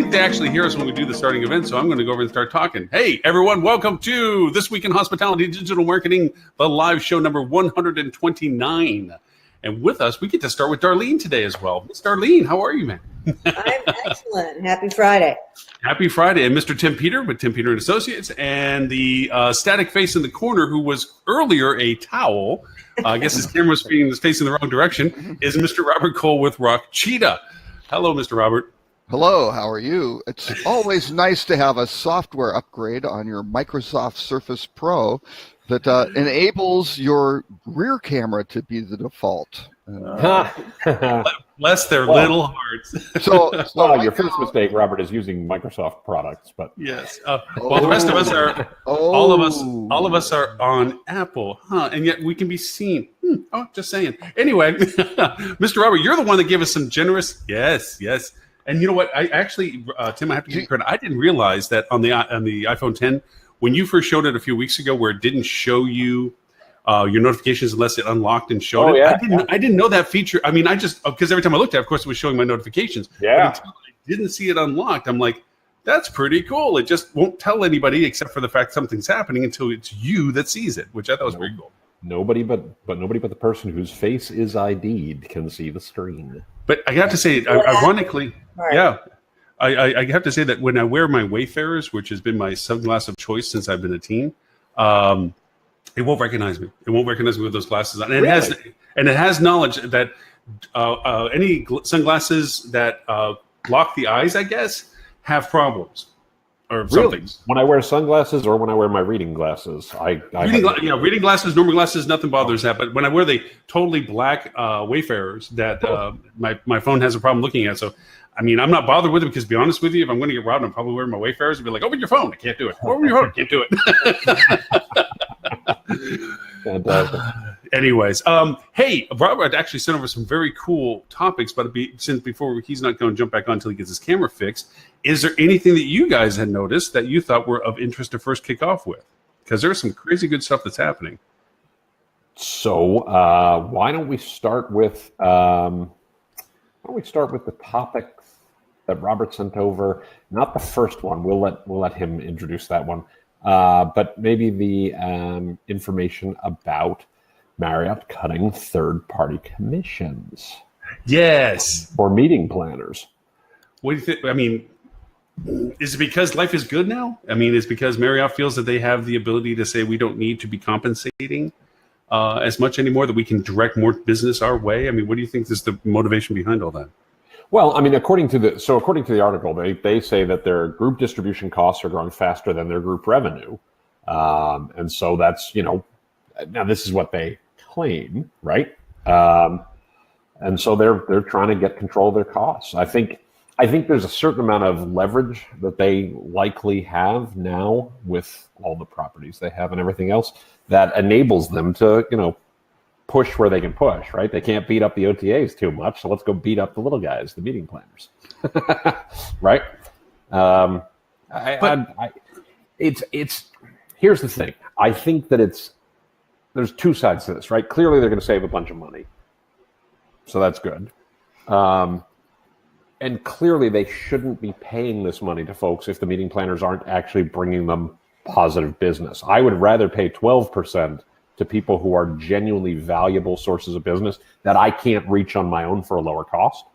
think they actually hear us when we do the starting event, so I'm going to go over and start talking. Hey, everyone, welcome to This Week in Hospitality Digital Marketing, the live show number 129. And with us, we get to start with Darlene today as well. Miss Darlene, how are you, man? I'm excellent. Happy Friday. Happy Friday. And Mr. Tim Peter with Tim Peter & Associates, and the static face in the corner who was earlier a towel, I guess his camera was facing the wrong direction, is Mr. Robert Cole with Rock Cheetah. Hello, Mr. Robert. Hello, how are you? It's always nice to have a software upgrade on your Microsoft Surface Pro that enables your rear camera to be the default. Bless their little hearts. So your first mistake, Robert, is using Microsoft products, but yes. Well, the rest of us are all of us are on Apple, and yet we can be seen. Oh, just saying. Anyway, Mr. Robert, you're the one that gave us some generous. Yes. And you know what? I actually, Tim, I have to give you credit. I didn't realize that on the iPhone 10, when you first showed it a few weeks ago, where it didn't show you your notifications unless it unlocked and showed it. Yeah. I didn't know that feature. I mean, because every time I looked at it, of course, it was showing my notifications. Yeah. But until I didn't see it unlocked, I'm like, that's pretty cool. It just won't tell anybody except for the fact something's happening until it's you that sees it, which I thought was pretty cool. Nobody but the person whose face is ID'd can see the screen. But I have to say, ironically, yeah, I have to say that when I wear my Wayfarers, which has been my sunglass of choice since I've been a teen, it won't recognize me. It won't recognize me with those glasses on. And it has knowledge that any sunglasses that block the eyes, I guess, have problems or something. When I wear sunglasses or when I wear my reading glasses, reading glasses, normal glasses, nothing bothers that. But when I wear the totally black Wayfarers, that my phone has a problem looking at. So, I mean, I'm not bothered with it because, to be honest with you, if I'm going to get robbed, I'm probably wearing my Wayfarers and be like, open your phone. I can't do it. Open your phone. I can't do it. Anyways, hey, Robert actually sent over some very cool topics, but since before he's not going to jump back on until he gets his camera fixed, is there anything that you guys had noticed that you thought were of interest to first kick off with? Because there's some crazy good stuff that's happening. So why don't we start with the topics that Robert sent over? Not the first one. We'll let him introduce that one. But maybe the information about Marriott cutting third-party commissions. Yes. For meeting planners. What do you think? I mean, is it because life is good now? I mean, is it because Marriott feels that they have the ability to say we don't need to be compensating as much anymore, that we can direct more business our way? I mean, what do you think is the motivation behind all that? Well, I mean, according to the article, they say that their group distribution costs are growing faster than their group revenue, and so that's now this is what they claim, right? And so they're trying to get control of their costs. I think there's a certain amount of leverage that they likely have now with all the properties they have and everything else that enables them to push where they can push, right? They can't beat up the OTAs too much, so let's go beat up the little guys, the meeting planners, right? Here's the thing. I think that there's two sides to this, right? Clearly, they're going to save a bunch of money, so that's good. And clearly, they shouldn't be paying this money to folks if the meeting planners aren't actually bringing them positive business. I would rather pay 12% to people who are genuinely valuable sources of business that I can't reach on my own for a lower cost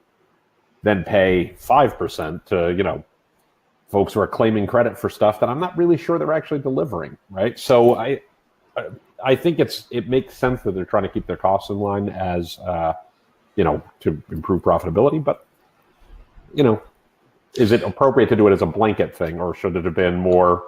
than pay 5% to, folks who are claiming credit for stuff that I'm not really sure they're actually delivering, right? So I think it makes sense that they're trying to keep their costs in line as, to improve profitability, but, is it appropriate to do it as a blanket thing, or should it have been more,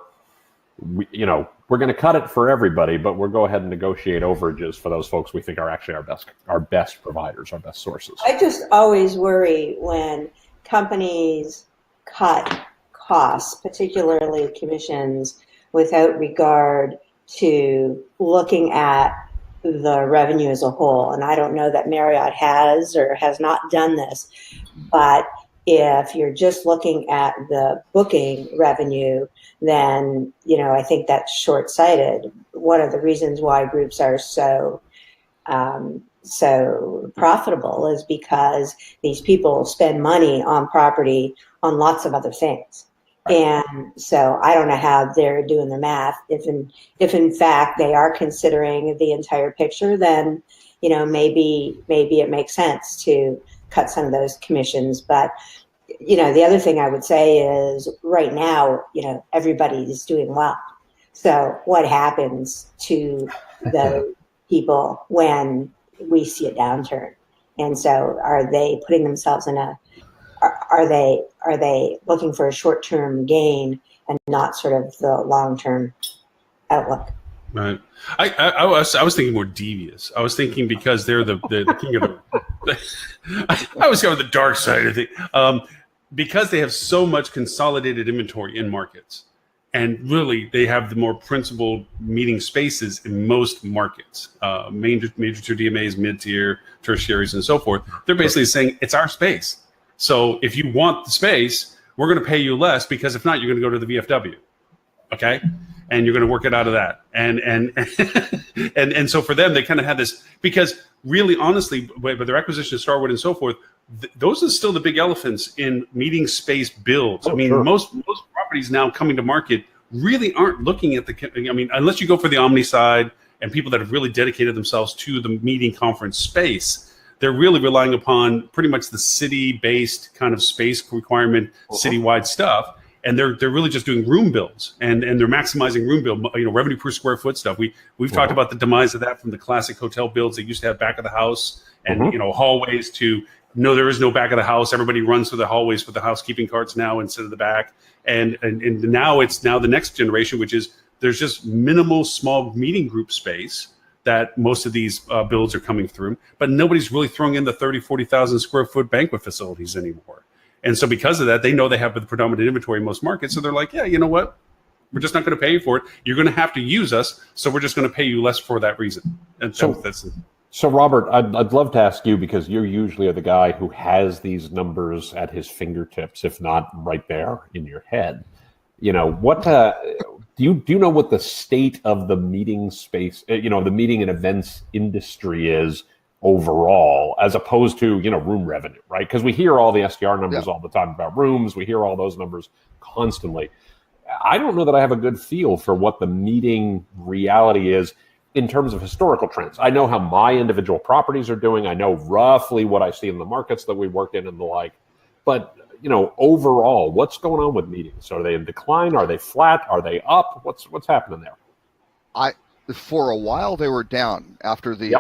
we're going to cut it for everybody, but we'll go ahead and negotiate overages for those folks we think are actually our best providers, our best sources. I just always worry when companies cut costs, particularly commissions, without regard to looking at the revenue as a whole. And I don't know that Marriott has or has not done this, but if you're just looking at the booking revenue, then, I think that's short-sighted. One of the reasons why groups are so so profitable is because these people spend money on property on lots of other things. And so I don't know how they're doing the math. If in fact they are considering the entire picture, then maybe it makes sense to cut some of those commissions. But the other thing I would say is right now, everybody's doing well. So what happens to the people when we see a downturn? And so are they putting themselves in are they looking for a short-term gain and not sort of the long-term outlook? Right. I was thinking more devious. I was thinking because they're the king of the. I was going with the dark side of it. Because they have so much consolidated inventory in markets, and really they have the more principal meeting spaces in most markets, major tier DMAs, mid-tier, tertiaries, and so forth. They're basically saying it's our space. So if you want the space, we're going to pay you less, because if not, you're going to go to the VFW, okay? And you're going to work it out of that. And so for them, they kind of had this, because really, honestly, with their acquisition of Starwood and so forth, those are still the big elephants in meeting space builds. Most properties now coming to market really aren't looking at unless you go for the Omni side and people that have really dedicated themselves to the meeting conference space, they're really relying upon pretty much the city-based kind of space requirement, citywide stuff. And they're really just doing room builds, and they're maximizing room build, revenue per square foot stuff. We've talked about the demise of that from the classic hotel builds. They used to have back of the house and hallways to no, there is no back of the house. Everybody runs through the hallways with the housekeeping carts now instead of the back. And now it's the next generation, which is there's just minimal small meeting group space that most of these builds are coming through, but nobody's really throwing in the 30, 40,000 square foot banquet facilities anymore. And so because of that, they know they have the predominant inventory in most markets. So they're like, yeah, you know what? We're just not going to pay you for it. You're going to have to use us. So we're just going to pay you less for that reason. And so Robert, I'd love to ask you, because you usually are the guy who has these numbers at his fingertips, if not right there in your head. What do you know what the state of the meeting space, the meeting and events industry is overall, as opposed to room revenue, right? Because we hear all the STR numbers all the time about rooms. We hear all those numbers constantly. I don't know that I have a good feel for what the meeting reality is in terms of historical trends. I know how my individual properties are doing. I know roughly what I see in the markets that we work in and the like. But overall, what's going on with meetings? So are they in decline? Are they flat? Are they up? What's happening there? For a while, they were down after the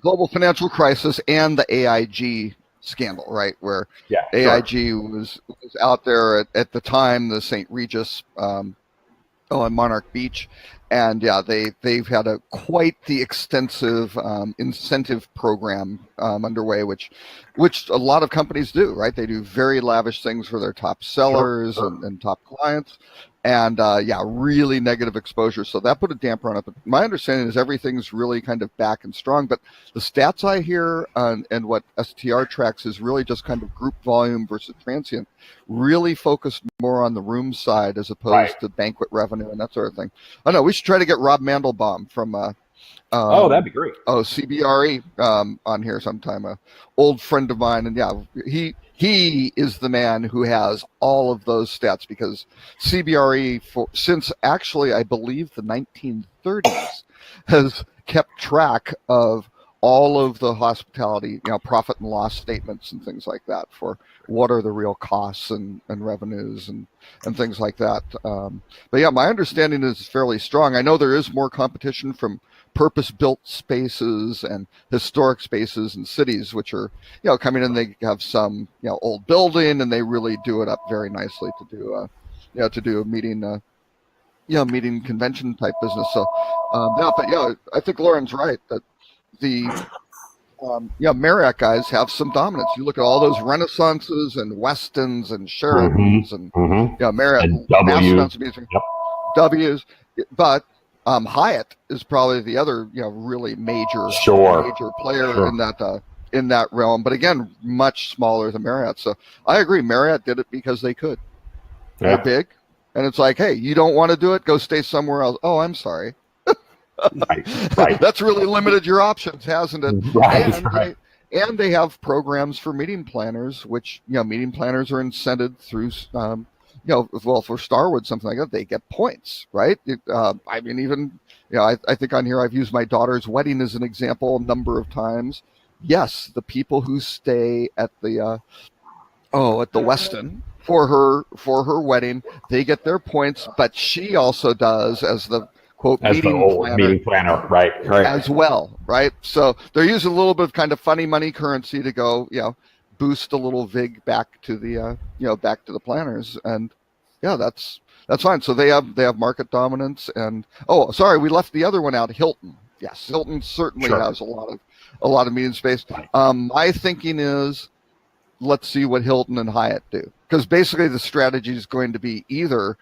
global financial crisis and the AIG scandal, right? Where AIG was out there at the time, the St. Regis on Monarch Beach, and they've had quite the extensive incentive program underway, which a lot of companies do, right? They do very lavish things for their top sellers and top clients. And really negative exposure. So that put a damper on it. But my understanding is everything's really kind of back and strong. But the stats I hear and what STR tracks is really just kind of group volume versus transient, really focused more on the room side as opposed to banquet revenue and that sort of thing. I know we should try to get Rob Mandelbaum from that'd be great. CBRE on here sometime. A old friend of mine, and he is the man who has all of those stats, because CBRE since actually I believe the 1930s has kept track of all of the hospitality, profit and loss statements and things like that for what are the real costs and revenues and things like that. But my understanding is fairly strong. I know there is more competition from purpose-built spaces and historic spaces and cities, which are, coming in. They have some, old building, and they really do it up very nicely to do a meeting, meeting convention type business. So, I think Lauren's right that the Marriott guys have some dominance. You look at all those Renaissances and Westons and Sheratons and Marriott, and massive amounts of music, W's, but Hyatt is probably the other, really major player in that realm. But again, much smaller than Marriott. So I agree. Marriott did it because they could. They're big, and it's like, hey, you don't want to do it? Go stay somewhere else. Oh, I'm sorry. Right. That's really limited your options, hasn't it? And they have programs for meeting planners, which, meeting planners are incented through, for Starwood, something like that, they get points, right? Even, I think on here I've used my daughter's wedding as an example a number of times. Yes, the people who stay at the Westin for her wedding, they get their points, but she also does as the quote as meeting planner, right, as well, right? So they're using a little bit of kind of funny money currency to go, boost a little vig back to the back to the planners, and that's fine. So they have market dominance, and we left the other one out, Hilton. Yes, Hilton certainly has a lot of meeting space. My thinking is, let's see what Hilton and Hyatt do, because basically the strategy is going to be either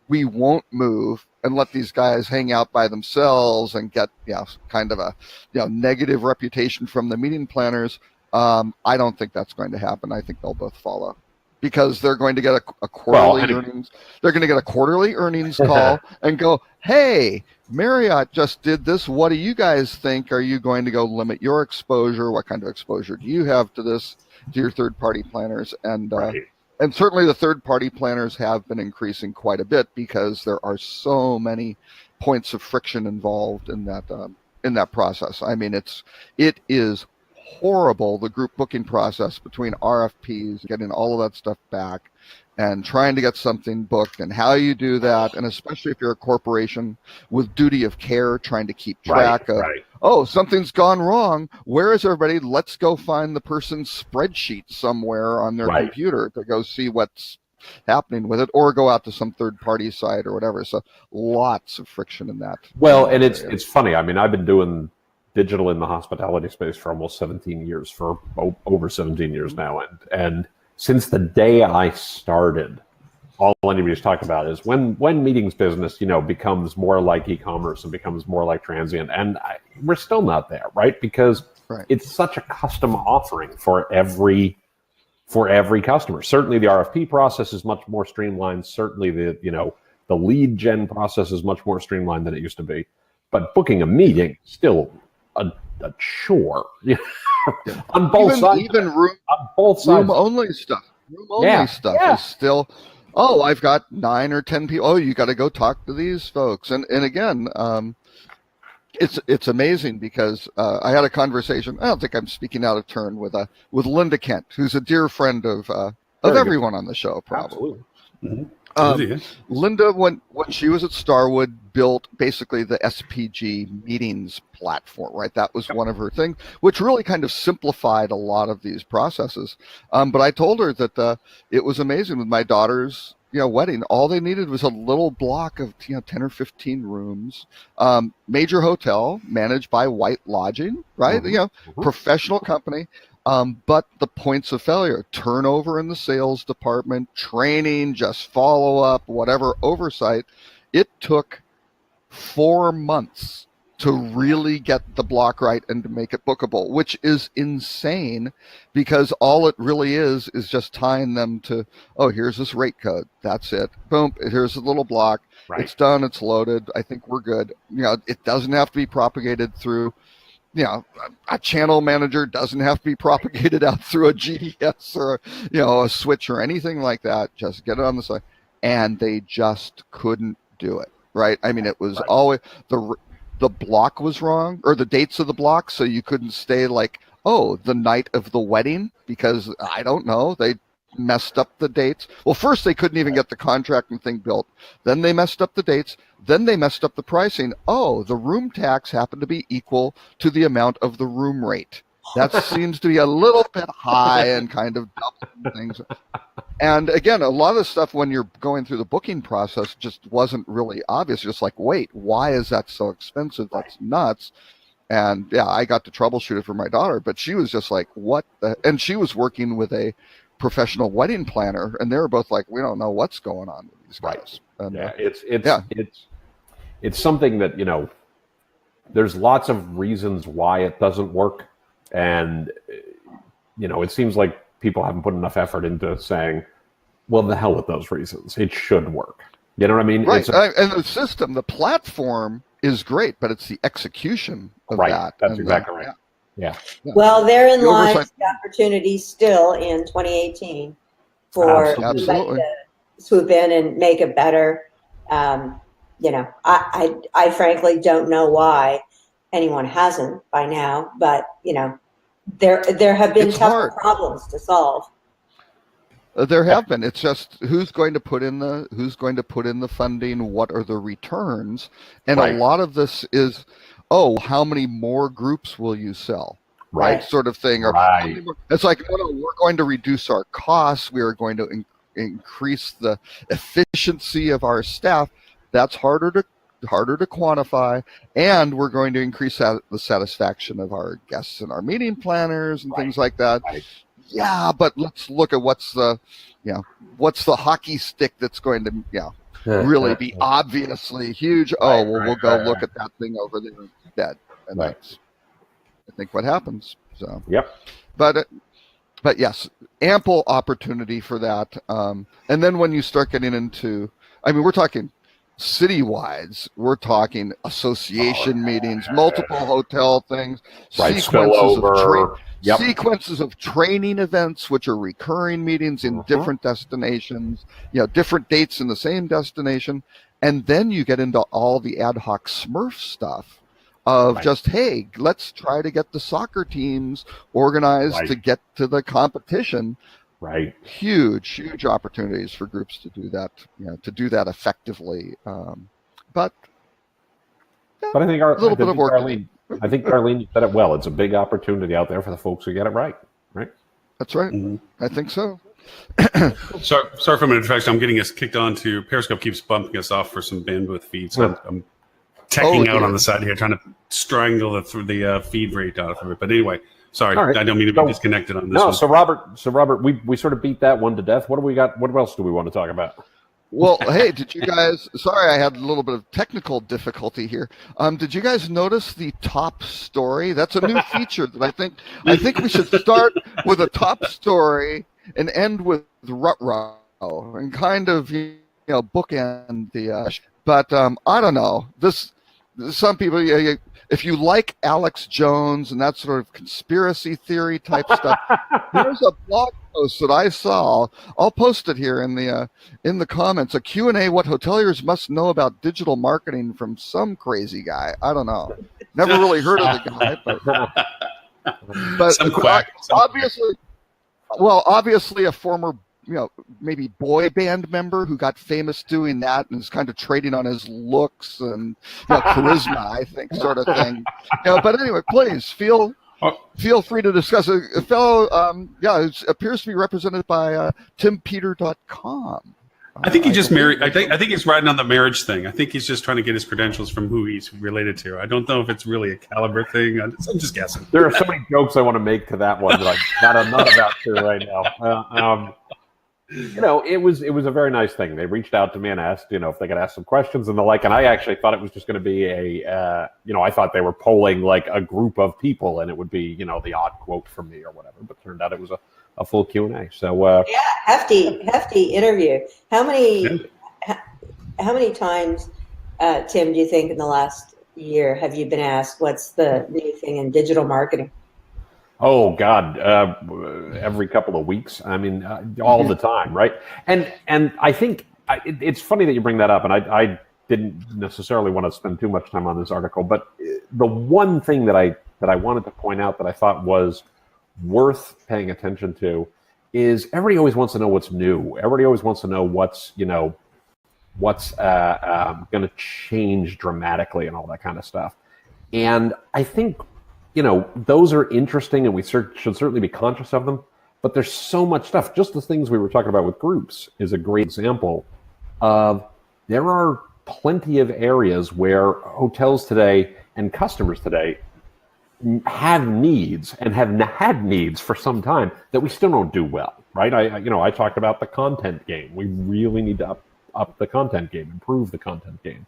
we won't move and let these guys hang out by themselves and get kind of a negative reputation from the meeting planners. I don't think that's going to happen. I think they'll both follow, because they're going to get a quarterly earnings. They're going to get a quarterly earnings call and go, "Hey, Marriott just did this. What do you guys think? Are you going to go limit your exposure? What kind of exposure do you have to this, to your third-party planners?" And certainly the third-party planners have been increasing quite a bit, because there are so many points of friction involved in that process. I mean, it is horrible, the group booking process between RFPs, getting all of that stuff back, and trying to get something booked, and how you do that, and especially if you're a corporation with duty of care, trying to keep track of, something's gone wrong. Where is everybody? Let's go find the person's spreadsheet somewhere on their computer to go see what's happening with it, or go out to some third-party site or whatever. So lots of friction in that. Well, and it's funny. I mean, I've been doing digital in the hospitality space for almost 17 years, for over 17 years now, and since the day I started, all anybody's talking about is when meetings business, becomes more like e-commerce and becomes more like transient, and we're still not there, right? Because it's such a custom offering for every customer. Certainly, the RFP process is much more streamlined. Certainly, the lead gen process is much more streamlined than it used to be. But booking a meeting is still a chore. On both sides. Even room only stuff. Room only stuff is still, I've got 9 or 10 people. You got to go talk to these folks. And again, it's amazing, because I had a conversation. I don't think I'm speaking out of turn with Linda Kent, who's a dear friend of everyone on the show, probably. Absolutely. Linda, when she was at Starwood, built basically the SPG meetings platform, right? That was one of her things, which really kind of simplified a lot of these processes. But I told her that it was amazing with my daughter's wedding. All they needed was a little block of 10 or 15 rooms, major hotel managed by White Lodging, right? Professional company. But the points of failure, turnover in the sales department, training, just follow up, whatever oversight, it took 4 months to really get the block right and to make it bookable, which is insane, because all it really is just tying them to, here's this rate code. That's it. Boom. Here's a little block. Right. It's done. It's loaded. I think we're good. It doesn't have to be propagated through, a channel manager, doesn't have to be propagated out through a GDS or, a switch or anything like that. Just get it on the side. And they just couldn't do it. Right. I mean, it was always the block was wrong, or the dates of the block. So you couldn't stay like, the night of the wedding, because I don't know, they messed up the dates. Well, first they couldn't even get the contract and thing built. Then they messed up the dates. Then they messed up the pricing. The room tax happened to be equal to the amount of the room rate. That seems to be a little bit high, and kind of double things. And again, a lot of the stuff when you're going through the booking process just wasn't really obvious. Just like, wait, why is that so expensive? That's nuts. And I got to troubleshoot it for my daughter, but she was just like, what the? And she was working with a professional wedding planner, and they were both like, we don't know what's going on with these guys. And, it's something that, there's lots of reasons why it doesn't work. And, it seems like people haven't put enough effort into saying, well, the hell with those reasons. It should work. You know what I mean? Right. And the system, the platform is great, but it's the execution of Right. that. That's And, exactly right. Yeah. Well, therein The lies oversight- the opportunity still in 2018 for Absolutely. somebody to swoop in and make it better. I frankly don't know why anyone hasn't by now, but there have been It's tougher hard. problems to solve. There have been. It's just who's going to put in the funding, what are the returns, and Right. a lot of this is, how many more groups will you sell? Right. Sort of thing. Or Right. it's like, we're going to reduce our costs. We are going to increase the efficiency of our staff. That's harder to quantify, and we're going to increase the satisfaction of our guests and our meeting planners and things like that. Right. Yeah, but let's look at what's the hockey stick that's going to really be obviously huge. We'll go look at that thing over there instead, and that's, I think, what happens. So Yep. But yes, ample opportunity for that. And then when you start getting into, we're talking citywides, we're talking association meetings, multiple hotel things, sequences of training events, which are recurring meetings in different destinations, different dates in the same destination. And then you get into all the ad hoc Smurf stuff of just, hey, let's try to get the soccer teams organized to get to the competition. Right. Huge opportunities for groups to do that, effectively. But I think a little bit of work. I think Darlene said it well. It's a big opportunity out there for the folks who get it right. Right. That's right. Mm-hmm. I think so. Sorry for my introduction. I'm getting us kicked on to Periscope. Keeps bumping us off for some bandwidth feeds. So I'm teching out on the side here, trying to strangle the feed rate out of it. But anyway, sorry, I don't mean to be disconnected on this one. So Robert, we sort of beat that one to death. What do we got? What else do we want to talk about? Well, hey, did you guys? Sorry, I had a little bit of technical difficulty here. Did you guys notice the top story? That's a new feature that I think we should start with a top story and end with Rutrow and kind of bookend the. But I don't know. Some people, if you like Alex Jones and that sort of conspiracy theory type stuff, there's a blog post that I saw. I'll post it here in the comments. A Q&A: what hoteliers must know about digital marketing from some crazy guy. I don't know. Never really heard of the guy, but some quack. Obviously a former, maybe boy band member who got famous doing that and is kind of trading on his looks and charisma, I think, sort of thing. But anyway, please feel free to discuss. A fellow, who appears to be represented by timpeter.com. I think he just married. I think he's riding on the marriage thing. I think he's just trying to get his credentials from who he's related to. I don't know if it's really a caliber thing. I'm just guessing. There are so many jokes I want to make to that one that I'm not about to right now. It was a very nice thing. They reached out to me and asked, if they could ask some questions and the like. And I actually thought it was just going to be I thought they were polling like a group of people and it would be, the odd quote from me or whatever. But turned out it was a full Q&A. So hefty interview. How many times, Tim, do you think in the last year have you been asked what's the new thing in digital marketing? Oh God, every couple of weeks. I mean, all the time, right? And I think it's funny that you bring that up. And I didn't necessarily want to spend too much time on this article, but the one thing that I wanted to point out that I thought was worth paying attention to is everybody always wants to know what's new. Everybody always wants to know what's going to change dramatically and all that kind of stuff. And I think, those are interesting and we should certainly be conscious of them, but there's so much stuff. Just the things we were talking about with groups is a great example of there are plenty of areas where hotels today and customers today have needs and have had needs for some time that we still don't do well, right? I talked about the content game. We really need to up the content game, improve the content game.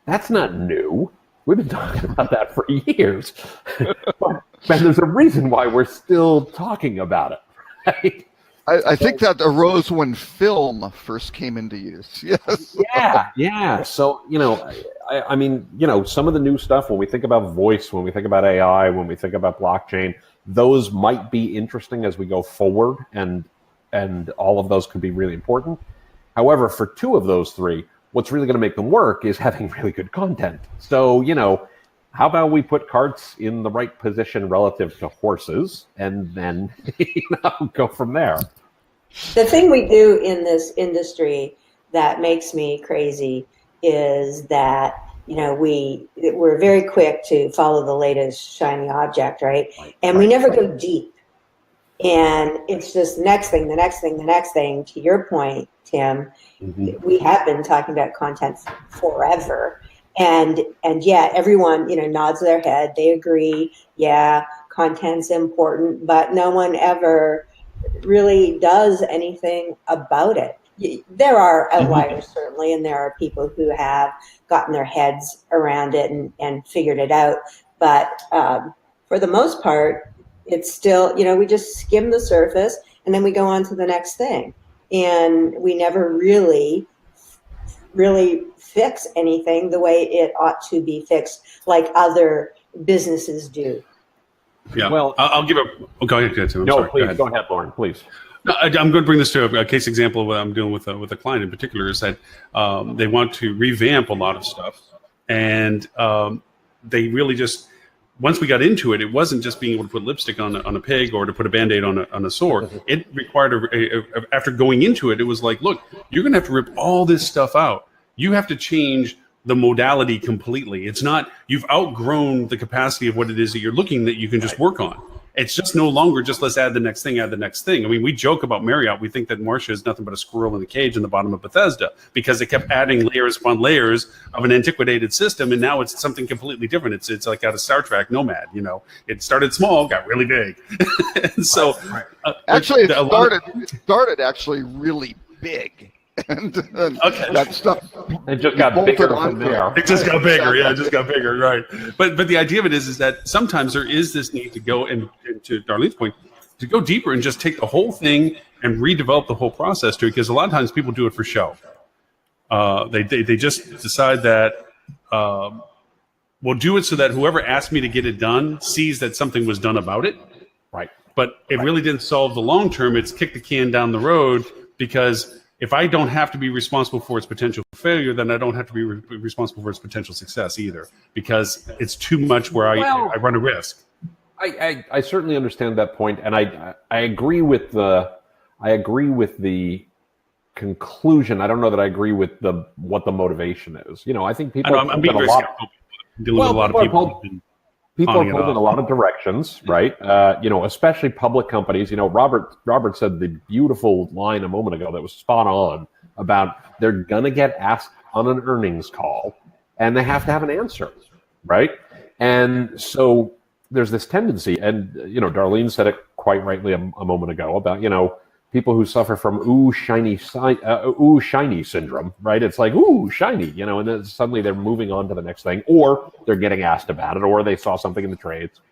That's not new. We've been talking about that for years. And there's a reason why we're still talking about it, right? I think that arose when film first came into use. Yes. Yeah. So, I mean, some of the new stuff, when we think about voice, when we think about AI, when we think about blockchain, those might be interesting as we go forward, and all of those could be really important. However, for two of those three, what's really going to make them work is having really good content. So, how about we put carts in the right position relative to horses, and then go from there. The thing we do in this industry that makes me crazy is that we're very quick to follow the latest shiny object, right? And we never go deep. And it's just next thing, the next thing, the next thing. To your point, Tim, we have been talking about content forever. And yeah, everyone, nods their head. They agree. Yeah, content's important, but no one ever really does anything about it. There are outliers, certainly, and there are people who have gotten their heads around it and figured it out. But for the most part, it's still, we just skim the surface and then we go on to the next thing. And we never really fix anything the way it ought to be fixed, like other businesses do. Yeah. Well, I'll give go ahead, Tim. No, please go ahead, Lauren. Please. No, I'm going to bring this to a case example of what I'm dealing with a client in particular. Is that they want to revamp a lot of stuff, and they really just, once we got into it, it wasn't just being able to put lipstick on a pig or to put a Band-Aid on a sore. It required after going into it, it was like, look, you're going to have to rip all this stuff out. You have to change the modality completely. It's not, you've outgrown the capacity of what it is that you're looking that you can just work on. It's just no longer just let's add the next thing. I mean, we joke about Marriott. We think that Marcia is nothing but a squirrel in the cage in the bottom of Bethesda because they kept adding layers upon layers of an antiquated system, and now it's something completely different. It's like out of Star Trek Nomad. It started small, got really big. And so, actually, it started actually really big. And that stuff, it just got bigger from there. It just got bigger, yeah. It just got bigger, right? But the idea of it is that sometimes there is this need to go, and to Darlene's point, to go deeper and just take the whole thing and redevelop the whole process to it. Because a lot of times people do it for show. They just decide that we'll do it so that whoever asked me to get it done sees that something was done about it. Right. But it really didn't solve the long term. It's kick the can down the road, because if I don't have to be responsible for its potential failure, then I don't have to be responsible for its potential success either, because it's too much where I run a risk. I certainly understand that point, and I agree with the conclusion. I don't know that I agree with what the motivation is. I think people. I'm being very skeptical. Dealing with a lot of people. People are pulled in a lot of directions, right? Especially public companies. Robert said the beautiful line a moment ago that was spot on about they're gonna get asked on an earnings call, and they have to have an answer, right? And so there's this tendency, and Darlene said it quite rightly a moment ago about people who suffer from shiny syndrome, right? It's like, shiny, and then suddenly they're moving on to the next thing, or they're getting asked about it, or they saw something in the trades,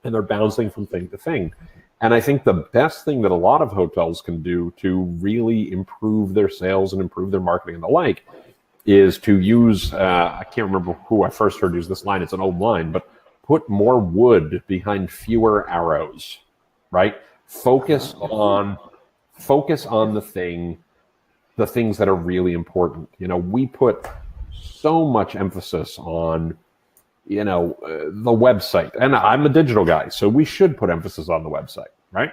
and they're bouncing from thing to thing. And I think the best thing that a lot of hotels can do to really improve their sales and improve their marketing and the like is to use, I can't remember who I first heard use this line, it's an old line, but put more wood behind fewer arrows, right? Focus on the things that are really important. We put so much emphasis on, the website, and I'm a digital guy, so we should put emphasis on the website, right?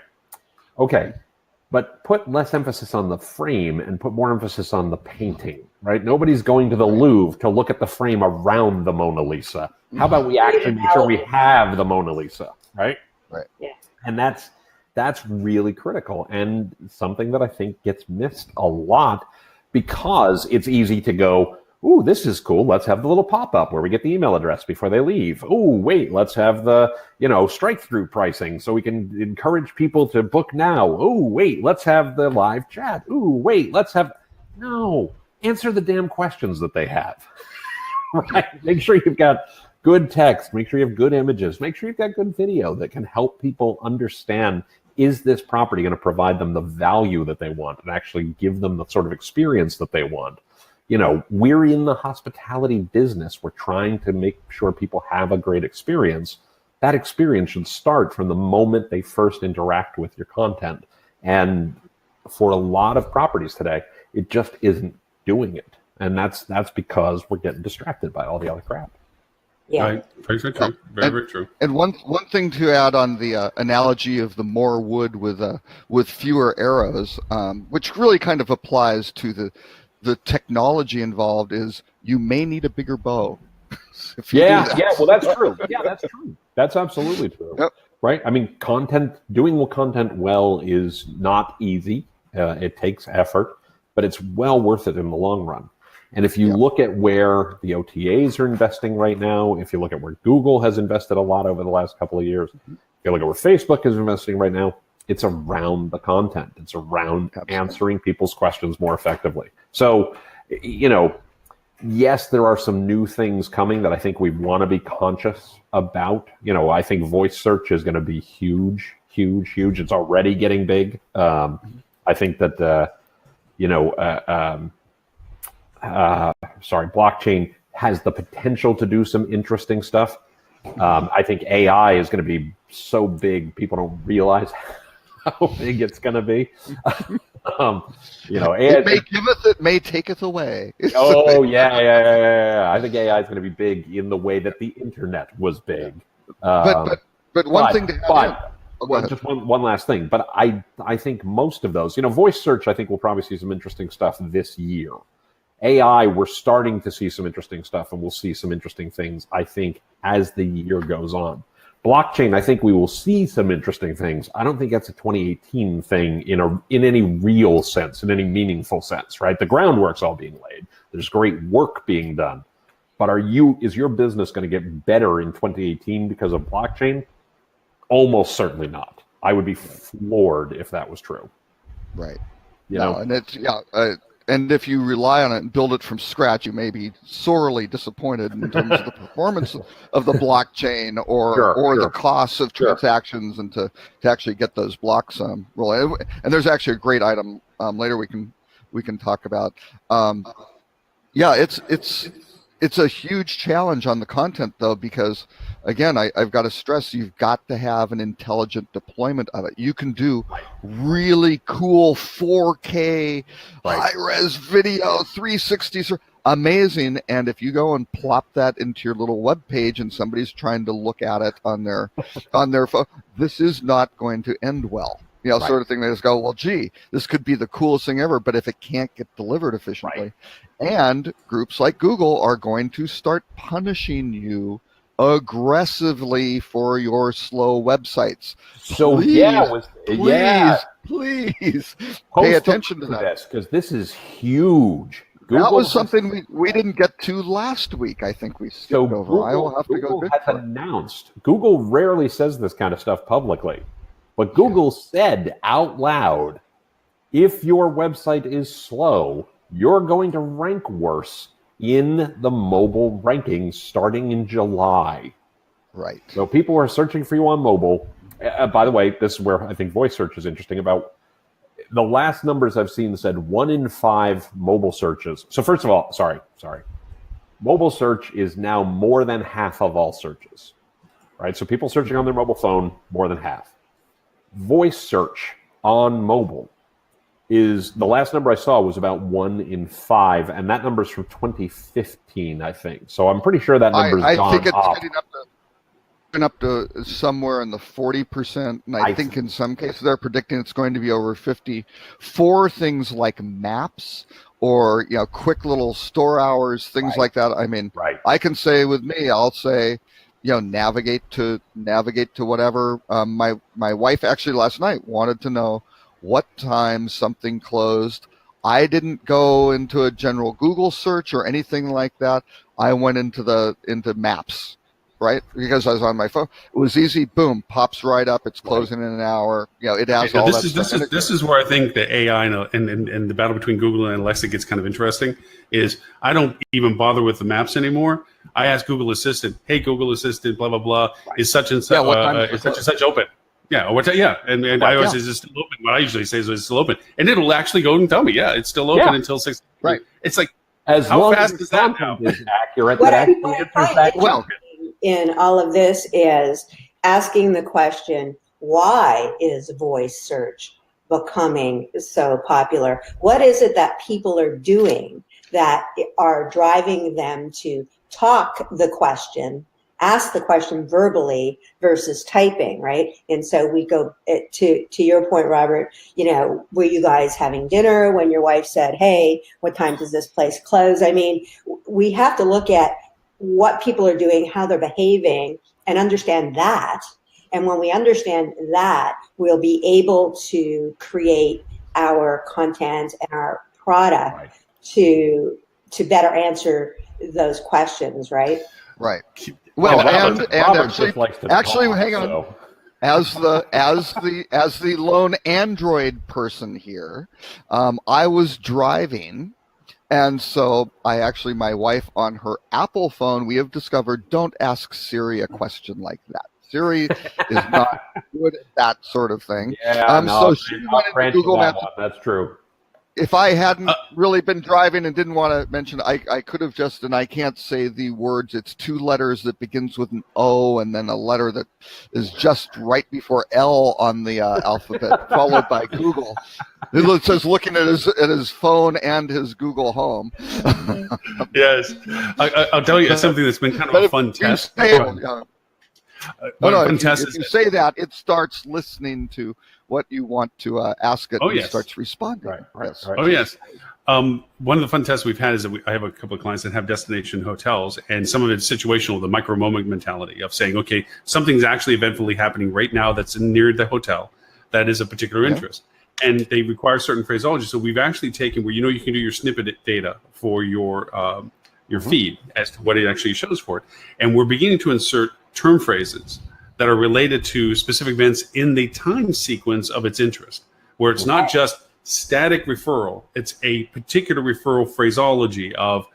Okay, but put less emphasis on the frame and put more emphasis on the painting, right? Nobody's going to the Louvre to look at the frame around the Mona Lisa. How about we actually make sure we have the Mona Lisa, right? Right. Yeah. And that's really critical, and something that I think gets missed a lot because it's easy to go, ooh, this is cool. Let's have the little pop-up where we get the email address before they leave. Ooh, wait, let's have the, strike-through pricing so we can encourage people to book now. Ooh, wait, let's have the live chat. Ooh, wait, no, answer the damn questions that they have, right? Make sure you've got good text. Make sure you have good images. Make sure you've got good video that can help people understand is this property going to provide them the value that they want and actually give them the sort of experience that they want? You know, we're in the hospitality business. We're trying to make sure people have a great experience. That experience should start from the moment they first interact with your content. And for a lot of properties today, it just isn't doing it. And that's because we're getting distracted by all the other crap. Yeah. Right. Very true. Very true. And one thing to add on the analogy of the more wood with fewer arrows, which really kind of applies to the technology involved, is you may need a bigger bow. Well, that's true. Yeah, that's true. That's absolutely true. Yep. Right? I mean, doing content well is not easy. It takes effort, but it's well worth it in the long run. And if you look at where the OTAs are investing right now, if you look at where Google has invested a lot over the last couple of years, if you look at where Facebook is investing right now, it's around the content. It's around answering people's questions more effectively. So, you know, yes, there are some new things coming that I think we want to be conscious about. You know, I think voice search is going to be huge. It's already getting big. I think that, blockchain has the potential to do some interesting stuff. I think AI is going to be so big, people don't realize how big it's going to be. It may giveth, it may taketh away. Oh, yeah. I think AI is going to be big in the way that the internet was big. But one thing to add. Just one last thing. But I think most of those, voice search, I think we'll probably see some interesting stuff this year. AI, we're starting to see some interesting stuff, and we'll see some interesting things, I think, as the year goes on. Blockchain, I think we will see some interesting things. I don't think that's a 2018 thing in any real sense, in any meaningful sense, right? The groundwork's all being laid. There's great work being done. But is your business going to get better in 2018 because of blockchain? Almost certainly not. I would be floored if that was true. Right. You know? And it's and if you rely on it and build it from scratch, you may be sorely disappointed in terms of the performance of the blockchain or the costs of transactions and to actually get those blocks rolling. And there's actually a great item later we can talk about. It's a huge challenge on the content, though, because, again, I've got to stress, you've got to have an intelligent deployment of it. You can do really cool 4K, high-res video, 360, amazing. And if you go and plop that into your little web page and somebody's trying to look at it on their phone, this is not going to end well. Sort of thing. They just go, well, gee, this could be the coolest thing ever, but if it can't get delivered efficiently, and groups like Google are going to start punishing you aggressively for your slow websites. So please pay attention to that, because this is huge. That was something we didn't get to last week. I think we skipped over. Google, I will have to go. Google has announced. Google rarely says this kind of stuff publicly. But Google said out loud, if your website is slow, you're going to rank worse in the mobile rankings starting in July. Right. So people are searching for you on mobile. By the way, this is where I think voice search is interesting. About the last numbers I've seen said 1 in 5 mobile searches. So first of all, sorry. Mobile search is now more than half of all searches. Right? So people searching on their mobile phone, more than half. Voice search on mobile is, the last number I saw was about 1 in 5, and that number is from 2015, I think. So I'm pretty sure that number's gone up. I think it's getting up to somewhere in the 40%, and I think in some cases they're predicting it's going to be over 50 for things like maps or quick little store hours, things like that. I mean, I can say with me, I'll say, navigate to whatever. My wife actually last night wanted to know what time something closed. I didn't go into a general Google search or anything like that. I went into maps, right? Because I was on my phone. It was easy. Boom, pops right up. It's closing in an hour. It has all that. This is where I think the AI and the battle between Google and Alexa gets kind of interesting. Is I don't even bother with the maps anymore. I ask Google Assistant, hey, Google Assistant, blah, blah, blah, is such and such, is such and such open? Yeah, and Right, I always say it's still open. What I usually say is it's still open, and it'll actually go and tell me, yeah, it's still open until 6. Right. It's like, As how long fast as is the that content now? is accurate, What that I actually find answers that Well, question. in all of this is asking the question, why is voice search becoming so popular? What is it that people are doing that are driving them to talk the question, ask the question verbally versus typing, right? And so we go to your point, Robert, were you guys having dinner when your wife said, hey, what time does this place close? I mean, we have to look at what people are doing, how they're behaving, and understand that. And when we understand that, we'll be able to create our content and our product to better answer those questions, right? Right. Well, Robert and just likes to actually, talk, hang on. so. As the lone Android person here, I was driving, and so my wife on her Apple phone, we have discovered, don't ask Siri a question like that. Siri is not good at that sort of thing. Yeah, so she went into Google Maps. That's true. If I hadn't really been driving and didn't want to mention, I could have just, and I can't say the words, it's 2 letters that begins with an O and then a letter that is just right before L on the alphabet, followed by Google. It says looking at his phone and his Google Home. Yes. I'll tell you something that's been kind of a fun test. If you say that, it starts listening to what you want to ask it and starts responding. Right. Oh, yes. One of the fun tests we've had is that I have a couple of clients that have destination hotels, and some of it's situational, the micro moment mentality of saying, okay, something's actually eventfully happening right now that's near the hotel that is a particular interest. And they require certain phraseology. So we've actually taken where you can do your snippet data for your feed as to what it actually shows for it. And we're beginning to insert term phrases that are related to specific events in the time sequence of its interest, where it's not just static referral, it's a particular referral phraseology of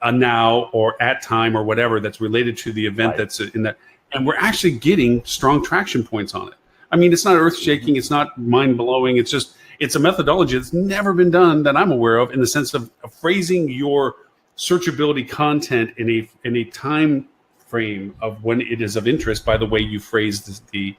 a now or at time or whatever that's related to the event that's in that. And we're actually getting strong traction points on it. I mean, it's not earth-shaking, it's not mind-blowing, it's a methodology that's never been done that I'm aware of in the sense of phrasing your searchability content in a time frame of when it is of interest by the way you phrase the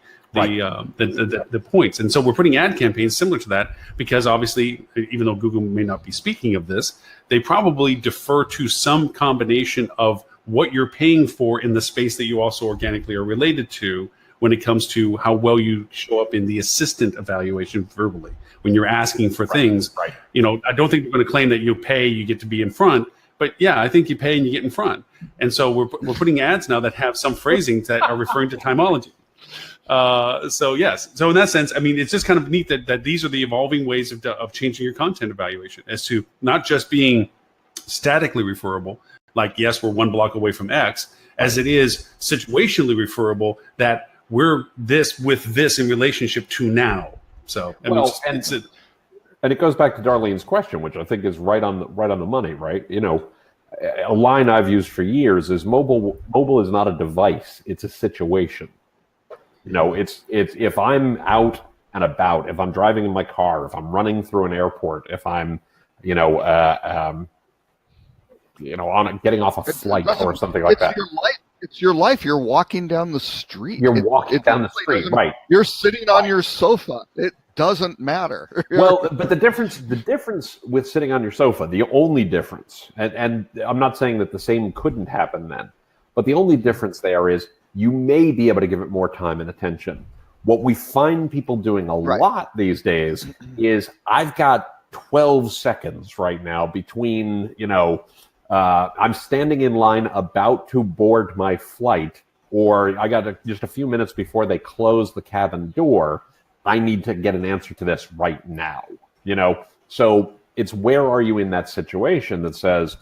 points. And so we're putting ad campaigns similar to that because obviously, even though Google may not be speaking of this, they probably defer to some combination of what you're paying for in the space that you also organically are related to when it comes to how well you show up in the assistant evaluation verbally. When you're asking for things, I don't think we're going to claim that you pay, you get to be in front. But yeah, I think you pay and you get in front. And so we're putting ads now that have some phrasing that are referring to timology. So yes. So in that sense, I mean, it's just kind of neat that these are the evolving ways of changing your content evaluation as to not just being statically referable, like, yes, we're 1 block away from X, as it is situationally referable that we're this with this in relationship to now. So and it goes back to Darlene's question, which I think is right on the money, right? A line I've used for years is mobile is not a device, it's a situation. It's if I'm out and about, if I'm driving in my car, if I'm running through an airport, if I'm getting off a flight or something like that. It's your life. You're walking down the street. You're walking down the street, right? You're sitting on your sofa. It doesn't matter. Well, but the difference with sitting on your sofa, the only difference, and I'm not saying that the same couldn't happen then, but the only difference there is you may be able to give it more time and attention. What we find people doing a lot these days is I've got 12 seconds right now between, I'm standing in line about to board my flight, or I got just a few minutes before they close the cabin door. I need to get an answer to this right now, So it's where are you in that situation that says,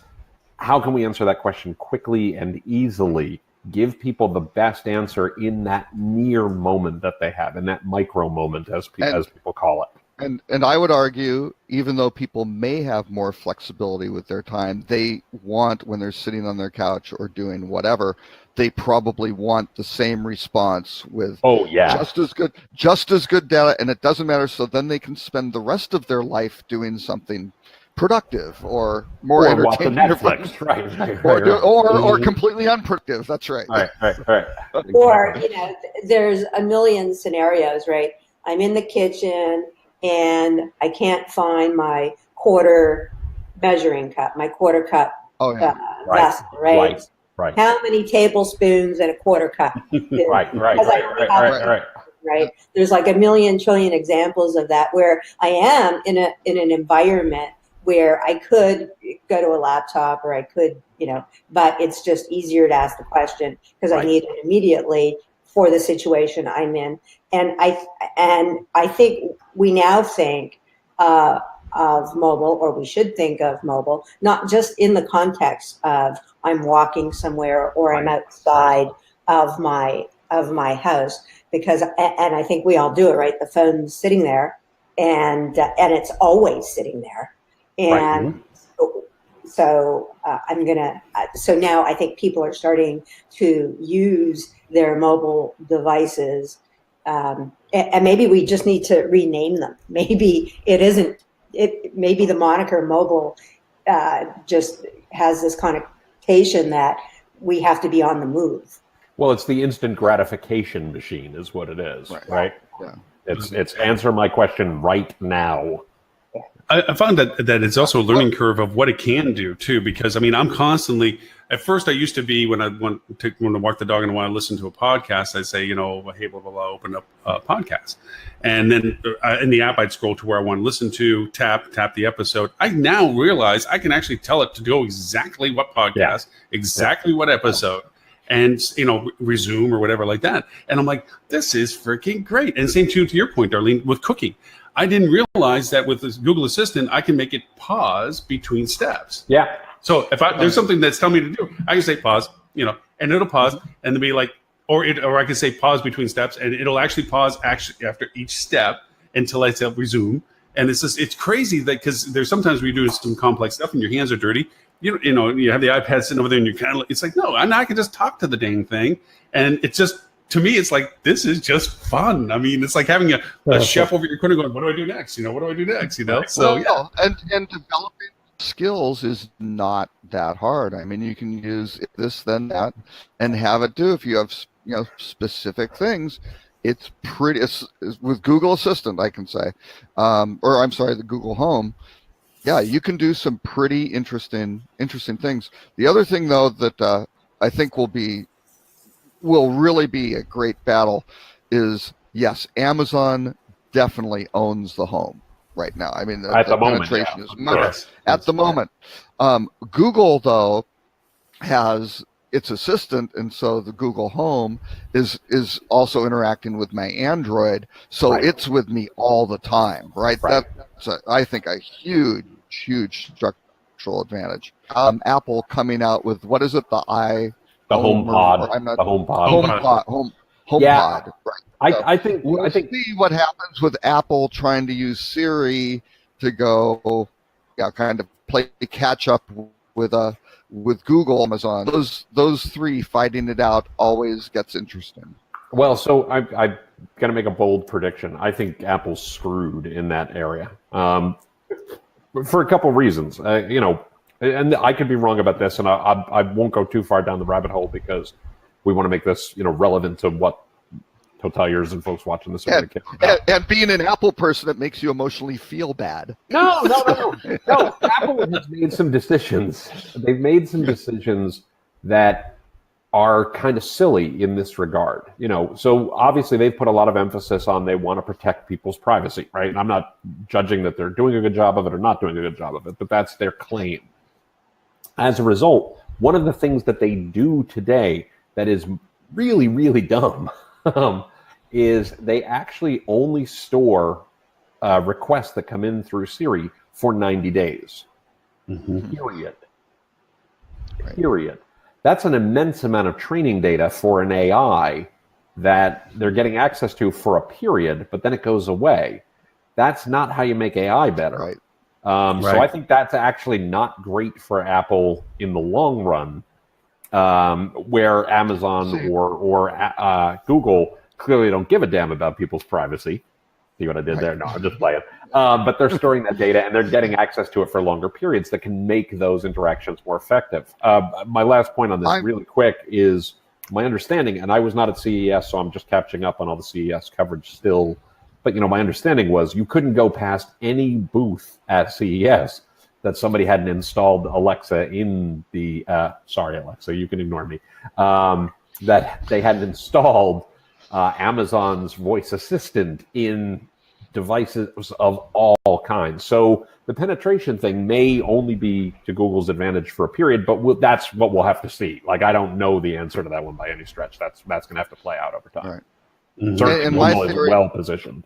how can we answer that question quickly and easily, give people the best answer in that near moment that they have, in that micro moment, as people call it. And I would argue, even though people may have more flexibility with their time, they want, when they're sitting on their couch or doing whatever, they probably want the same response with just as good data, and it doesn't matter. So then they can spend the rest of their life doing something productive or more entertaining, Netflix, or completely unproductive. That's right. Right. Or there's a million scenarios, right? I'm in the kitchen and I can't find my quarter measuring cup, my quarter cup vessel, right? Right. How many tablespoons in a quarter cup? Right. There's like a million trillion examples of that where I am in an environment where I could go to a laptop or I could, but it's just easier to ask the question because I need it immediately for the situation I'm in. And I think we now think of mobile, or we should think of mobile, not just in the context of I'm walking somewhere or I'm outside of my house, because, and I think we all do it, right? The phone's sitting there and it's always sitting there. And so so now I think people are starting to use their mobile devices, and maybe we just need to rename them. Maybe maybe the moniker mobile just has this connotation that we have to be on the move. Well, it's the instant gratification machine is what it is, right? Yeah. It's answer my question right now. I found that it's also a learning curve of what it can do too, because I'm constantly. At first, I used to be when I want to walk the dog and I want to listen to a podcast, I'd say, hey, blah blah blah, open up a podcast, and then in the app I'd scroll to where I want to listen to, tap the episode. I now realize I can actually tell it to go exactly what podcast, exactly what episode, and resume or whatever like that. And I'm like, this is freaking great. And same to your point, Darlene, with cooking. I didn't realize that with this Google Assistant, I can make it pause between steps. Yeah. So if there's something that's telling me to do, I can say pause, and it'll pause, and then be like, or I can say pause between steps, and it'll actually pause after each step until I say resume. And it's crazy that because there's sometimes we do some complex stuff and your hands are dirty. You have the iPad sitting over there, and you're it's like, no, I can just talk to the dang thing, and it's just. To me, it's like, this is just fun. It's like having a chef over your corner going, what do I do next? What do I do next? So, and developing skills is not that hard. You can use this, then that, and have it do, if you have, specific things. It's pretty, with Google Assistant, I can say, or I'm sorry, the Google Home. Yeah, you can do some pretty interesting things. The other thing, though, that I think will really be a great battle is, yes, Amazon definitely owns the home right now. At the penetration is much at the moment. Google, though, has its assistant, and so the Google Home is also interacting with my Android, so it's with me all the time, right? That's I think a huge structural advantage. Apple coming out with, what is it, the HomePod. HomePod. Right. I think we'll see what happens with Apple trying to use Siri to go, kind of play catch up with Google, Amazon. Those three fighting it out always gets interesting. Well, so I'm going to make a bold prediction. I think Apple's screwed in that area for a couple reasons. And I could be wrong about this, and I won't go too far down the rabbit hole because we want to make this, relevant to what hoteliers and folks watching this are going to care about. And being an Apple person, it makes you emotionally feel bad. No. Apple has made some decisions. They've made some decisions that are kind of silly in this regard. So obviously they've put a lot of emphasis on they want to protect people's privacy, right? And I'm not judging that they're doing a good job of it or not doing a good job of it, but that's their claim. As a result, one of the things that they do today that is really, really dumb is they actually only store requests that come in through Siri for 90 days. Period. Period. That's an immense amount of training data for an AI that they're getting access to for a period, but then it goes away. that's not how you make AI better. Right. So I think that's actually not great for Apple in the long run, where Amazon or Google clearly don't give a damn about people's privacy. See what I did there? No, I'm just playing. But they're storing that data and they're getting access to it for longer periods that can make those interactions more effective. My last point on this really quick is my understanding, and I was not at CES, so I'm just catching up on all the CES coverage still. But, my understanding was you couldn't go past any booth at CES that somebody hadn't installed Alexa in the, sorry, Alexa, you can ignore me, that they hadn't installed Amazon's voice assistant in devices of all kinds. So the penetration thing may only be to Google's advantage for a period, but that's what we'll have to see. Like, I don't know the answer to that one by any stretch. That's going to have to play out over time. Right. Certainly, and Google is well positioned.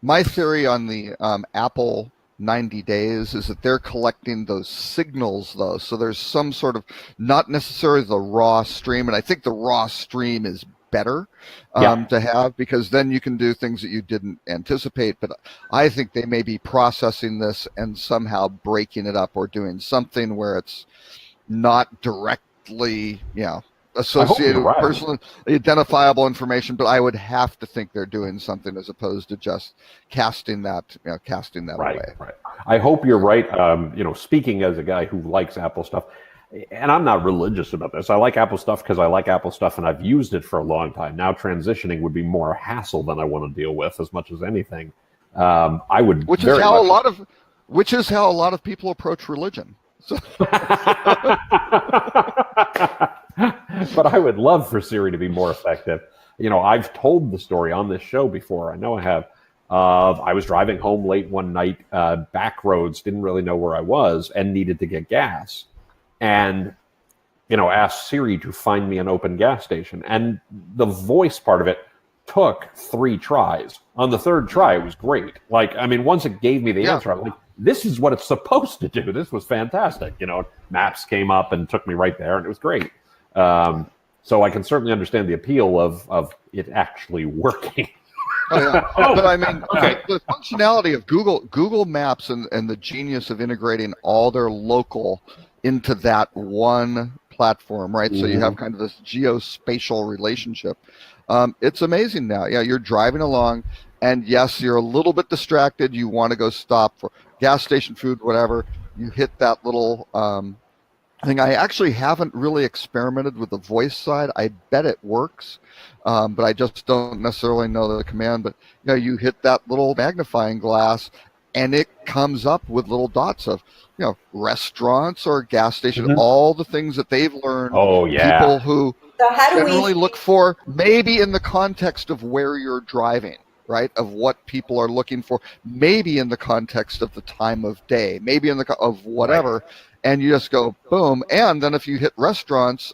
My theory on the Apple 90 days is that they're collecting those signals, though. So there's some sort of, not necessarily the raw stream, and I think the raw stream is better to have, because then you can do things that you didn't anticipate. But I think they may be processing this and somehow breaking it up or doing something where it's not directly, associated with personally identifiable information, but I would have to think they're doing something as opposed to just casting that away. Right. I hope you're right. Speaking as a guy who likes Apple stuff, and I'm not religious about this. I like Apple stuff because I like Apple stuff, and I've used it for a long time. Now transitioning would be more hassle than I want to deal with, as much as anything. I would, which is how a lot of people approach religion. So. But I would love for Siri to be more effective. I've told the story on this show before. I know I have. I was driving home late one night, back roads, didn't really know where I was, and needed to get gas. And, asked Siri to find me an open gas station. And the voice part of it took 3 tries. On the third try, it was great. Once it gave me the answer, I was like, this is what it's supposed to do. This was fantastic. Maps came up and took me right there, and it was great. So I can certainly understand the appeal of it actually working. But the functionality of Google Maps and the genius of integrating all their local into that one platform, right? So you have kind of this geospatial relationship. It's amazing now. Yeah, you're driving along, and yes, you're a little bit distracted. You want to go stop for gas station, food, whatever. You hit that little thing. I actually haven't really experimented with the voice side. I bet it works, but I just don't necessarily know the command. But you hit that little magnifying glass, and it comes up with little dots of restaurants or gas station, all the things that they've learned. Oh yeah. People who generally look for, maybe in the context of where you're driving, right? Of what people are looking for, maybe in the context of the time of day, maybe in of whatever. Right. And you just go boom. And then if you hit restaurants,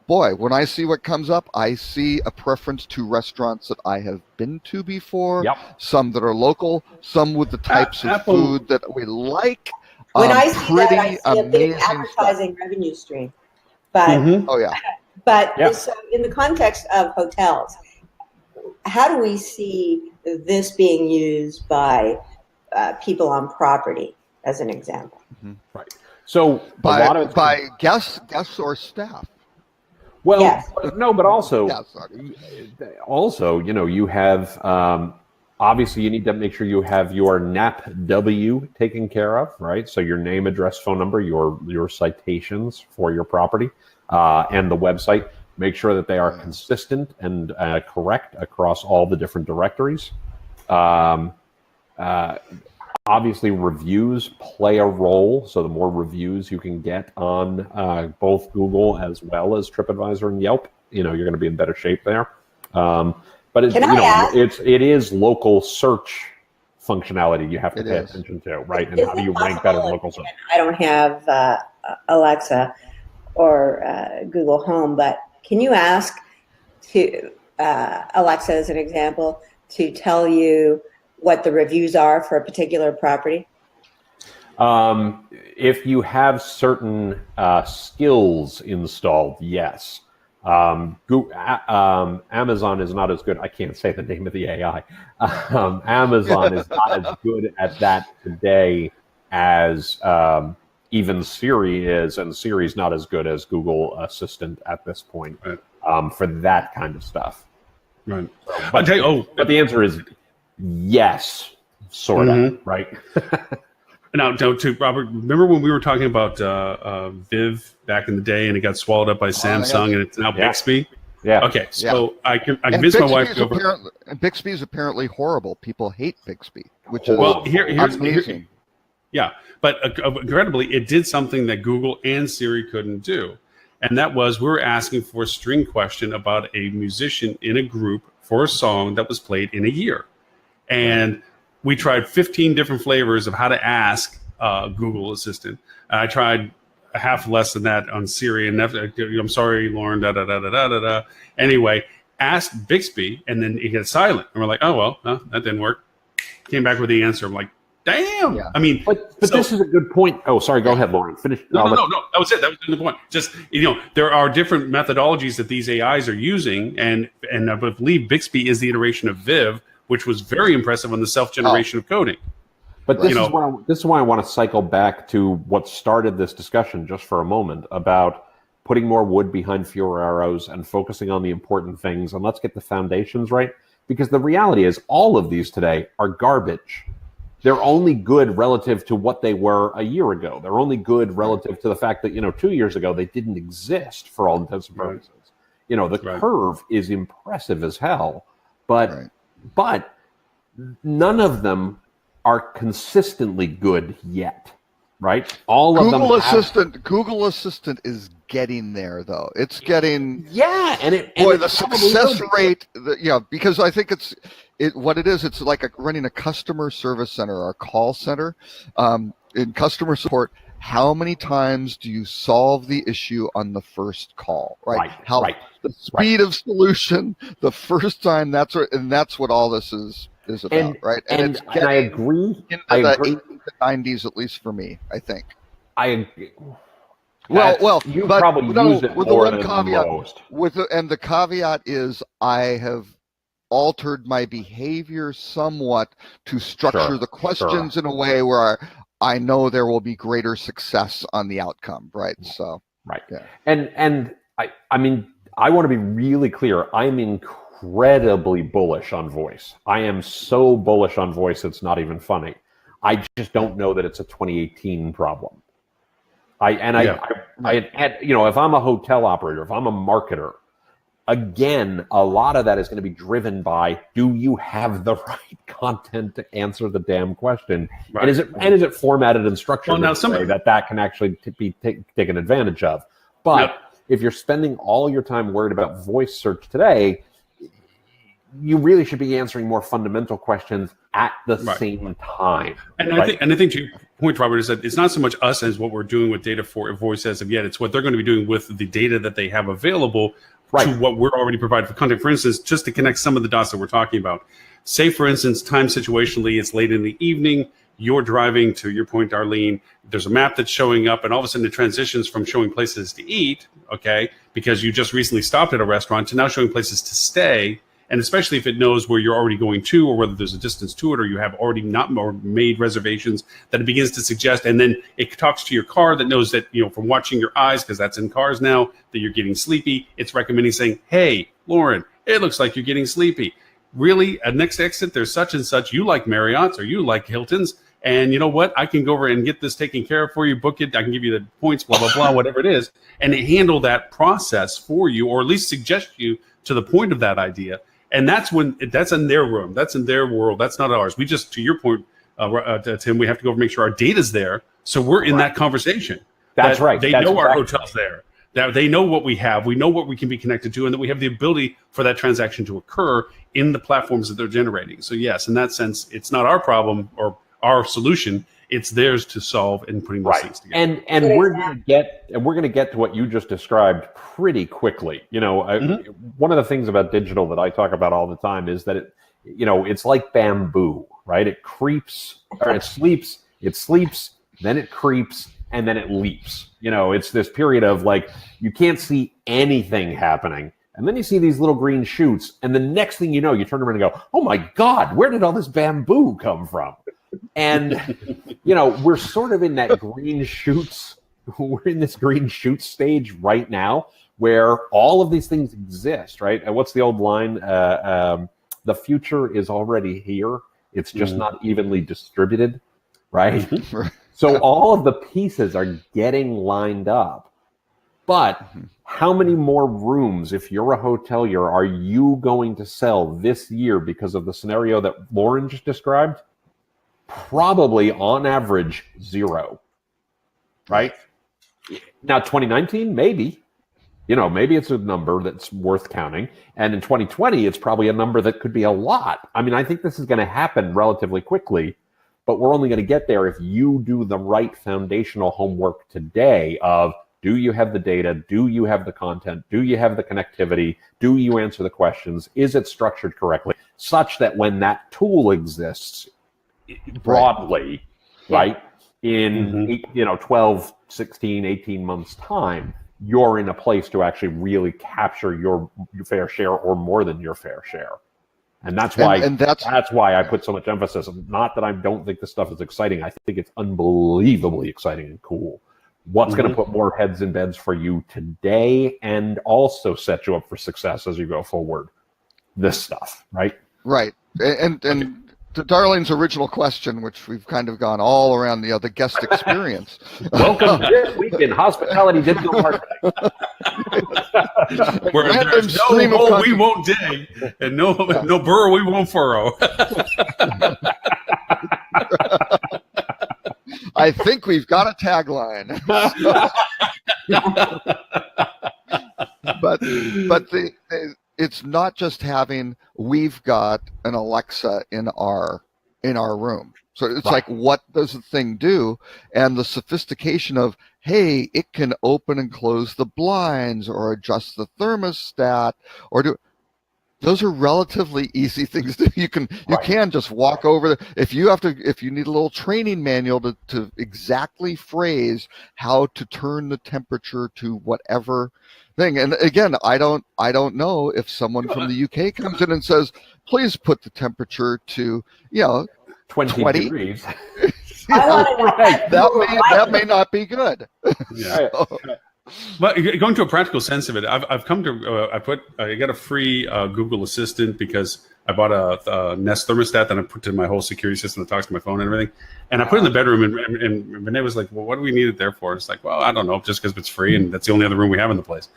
boy, when I see what comes up, I see a preference to restaurants that I have been to before, some that are local, some with the types of food that we like. When I see that, I see a big advertising revenue stream. But so in the context of hotels, how do we see this being used by people on property, as an example? Right. So by guests or staff. Well, no, but also, you have, obviously you need to make sure you have your NAPW taken care of, right? So your name, address, phone number, your citations for your property, and the website. Make sure that they are consistent and correct across all the different directories. Obviously, reviews play a role. So the more reviews you can get on both Google as well as TripAdvisor and Yelp, you're going to be in better shape there. But it is local search functionality you have to pay attention to, right? And how do you rank better in local search? I don't have Alexa or Google Home, but can you ask to Alexa, as an example, to tell you what the reviews are for a particular property? If you have certain skills installed, yes. Amazon is not as good. I can't say the name of the AI. Amazon is not as good at that today as even Siri is, and Siri's not as good as Google Assistant at this point for that kind of stuff. Right. But the answer is yes, sort of, right? Now, to Robert, remember when we were talking about Viv back in the day, and it got swallowed up by Samsung, and it's now Bixby? Yeah. Okay, so I convinced my wife to go. And Bixby is apparently horrible. People hate Bixby, which is amazing. Yeah, but incredibly, it did something that Google and Siri couldn't do. And that was, we were asking for a string question about a musician in a group for a song that was played in a year. And we tried 15 different flavors of how to ask Google Assistant. I tried a half less than that on Siri. And I'm sorry, Lauren, da-da-da-da-da-da. Anyway, asked Bixby, and then it got silent. And we're like, oh, well, no, that didn't work. Came back with the answer. I'm like, damn. Yeah. I mean, but this is a good point. Oh, sorry. Go ahead, Lauren. Finish. No. That was it. That was the point. Just, there are different methodologies that these AIs are using, and I believe Bixby is the iteration of Viv, which was very impressive on the self-generation of coding. But this is why I want to cycle back to what started this discussion just for a moment about putting more wood behind fewer arrows and focusing on the important things, and let's get the foundations right. Because the reality is all of these today are garbage. They're only good relative to what they were a year ago. They're only good relative to the fact that, 2 years ago, they didn't exist for all intents and purposes. The curve is impressive as hell, but none of them are consistently good yet, right? All of them. Google Assistant is getting there, though. It's getting the success rate. Because I think it's like running a customer service center or a call center. In customer support, how many times do you solve the issue on the first call? Right. The speed of solution the first time. That's what all this is about, right? And I agree. In the 80s to 90s, at least for me, I think. I agree. You probably use it more than caveat, most. And the caveat is I have altered my behavior somewhat to structure the questions in a way where I know there will be greater success on the outcome, right? So yeah. And I mean, I want to be really clear. I'm incredibly bullish on voice. I am so bullish on voice, it's not even funny. I just don't know that it's a 2018 problem. If I'm a hotel operator, if I'm a marketer, again, a lot of that is going to be driven by, do you have the right content to answer the damn question? Right. And is it formatted and structured in a way that can actually be taken advantage of? But if you're spending all your time worried about voice search today, you really should be answering more fundamental questions at the same time. And I think to your point, Robert, is that it's not so much us as what we're doing with data for voice as of yet. It's what they're going to be doing with the data that they have available to what we're already providing for content. For instance, just to connect some of the dots that we're talking about. Say, for instance, time situationally, it's late in the evening. You're driving, to your point, Darlene, there's a map that's showing up, and all of a sudden it transitions from showing places to eat, because you just recently stopped at a restaurant, to now showing places to stay. And especially if it knows where you're already going to, or whether there's a distance to it, or you have already not or made reservations, that it begins to suggest. And then it talks to your car that knows that, from watching your eyes, because that's in cars now, that you're getting sleepy. It's recommending saying, hey, Lauren, it looks like you're getting sleepy. Really, at next exit, there's such and such. You like Marriott's or you like Hilton's. And you know what? I can go over and get this taken care of for you, book it. I can give you the points, blah, blah, blah, whatever it is. And handle that process for you, or at least suggest you to the point of that idea. And that's in their room. That's in their world. That's not ours. We just, to your point, Tim, we have to go over and make sure our data's there. So we're in that conversation. That's right. They know our hotel's there. That they know what we have. We know what we can be connected to, and that we have the ability for that transaction to occur in the platforms that they're generating. So yes, in that sense, it's not our problem or our solution. It's theirs to solve in putting those things together. And we're going to get to what you just described pretty quickly. One of the things about digital that I talk about all the time is that it's like bamboo, right? It creeps, or it sleeps, then it creeps, and then it leaps. It's this period of like, you can't see anything happening. And then you see these little green shoots, and the next thing you know, you turn around and go, oh my God, where did all this bamboo come from? And, we're sort of in that green shoots. We're in this green shoots stage right now where all of these things exist, right? And what's the old line? The future is already here. It's just not evenly distributed, right? So all of the pieces are getting lined up. But how many more rooms, if you're a hotelier, are you going to sell this year because of the scenario that Lauren just described? Probably on average 0, right? Now 2019, maybe. Maybe it's a number that's worth counting. And in 2020, it's probably a number that could be a lot. I mean, I think this is going to happen relatively quickly, but we're only going to get there if you do the right foundational homework today of, do you have the data? Do you have the content? Do you have the connectivity? Do you answer the questions? Is it structured correctly? Such that when that tool exists broadly, right, in 12, 16, 18 months time, you're in a place to actually really capture your fair share or more than your fair share. And that's why that's why I put so much emphasis. Not that I don't think this stuff is exciting. I think it's unbelievably exciting and cool. What's going to put more heads in beds for you today and also set you up for success as you go forward? This stuff, right? Right. And to Darlene's original question, which we've kind of gone all around the guest experience. Welcome this week in Hospitality Digital Marketing. Where there's no hole we won't dig and no burrow we won't furrow. I think we've got a tagline. But it's not just having, we've got an Alexa in our room. So it's like, what does the thing do? And the sophistication of, hey, it can open and close the blinds or adjust the thermostat or do. Those are relatively easy things to do. You can just walk over if you need a little training manual to exactly phrase how to turn the temperature to whatever thing. And again, I don't know if someone from the UK comes in and says, please put the temperature to 20 degrees. That may not be good. Yeah. But going to a practical sense of it, I've come to I got a free Google Assistant because I bought a Nest thermostat that I put to my whole security system that talks to my phone and everything. And I put it in the bedroom, and Renee was like, "Well, what do we need it there for?" It's like, "Well, I don't know, just because it's free, and that's the only other room we have in the place."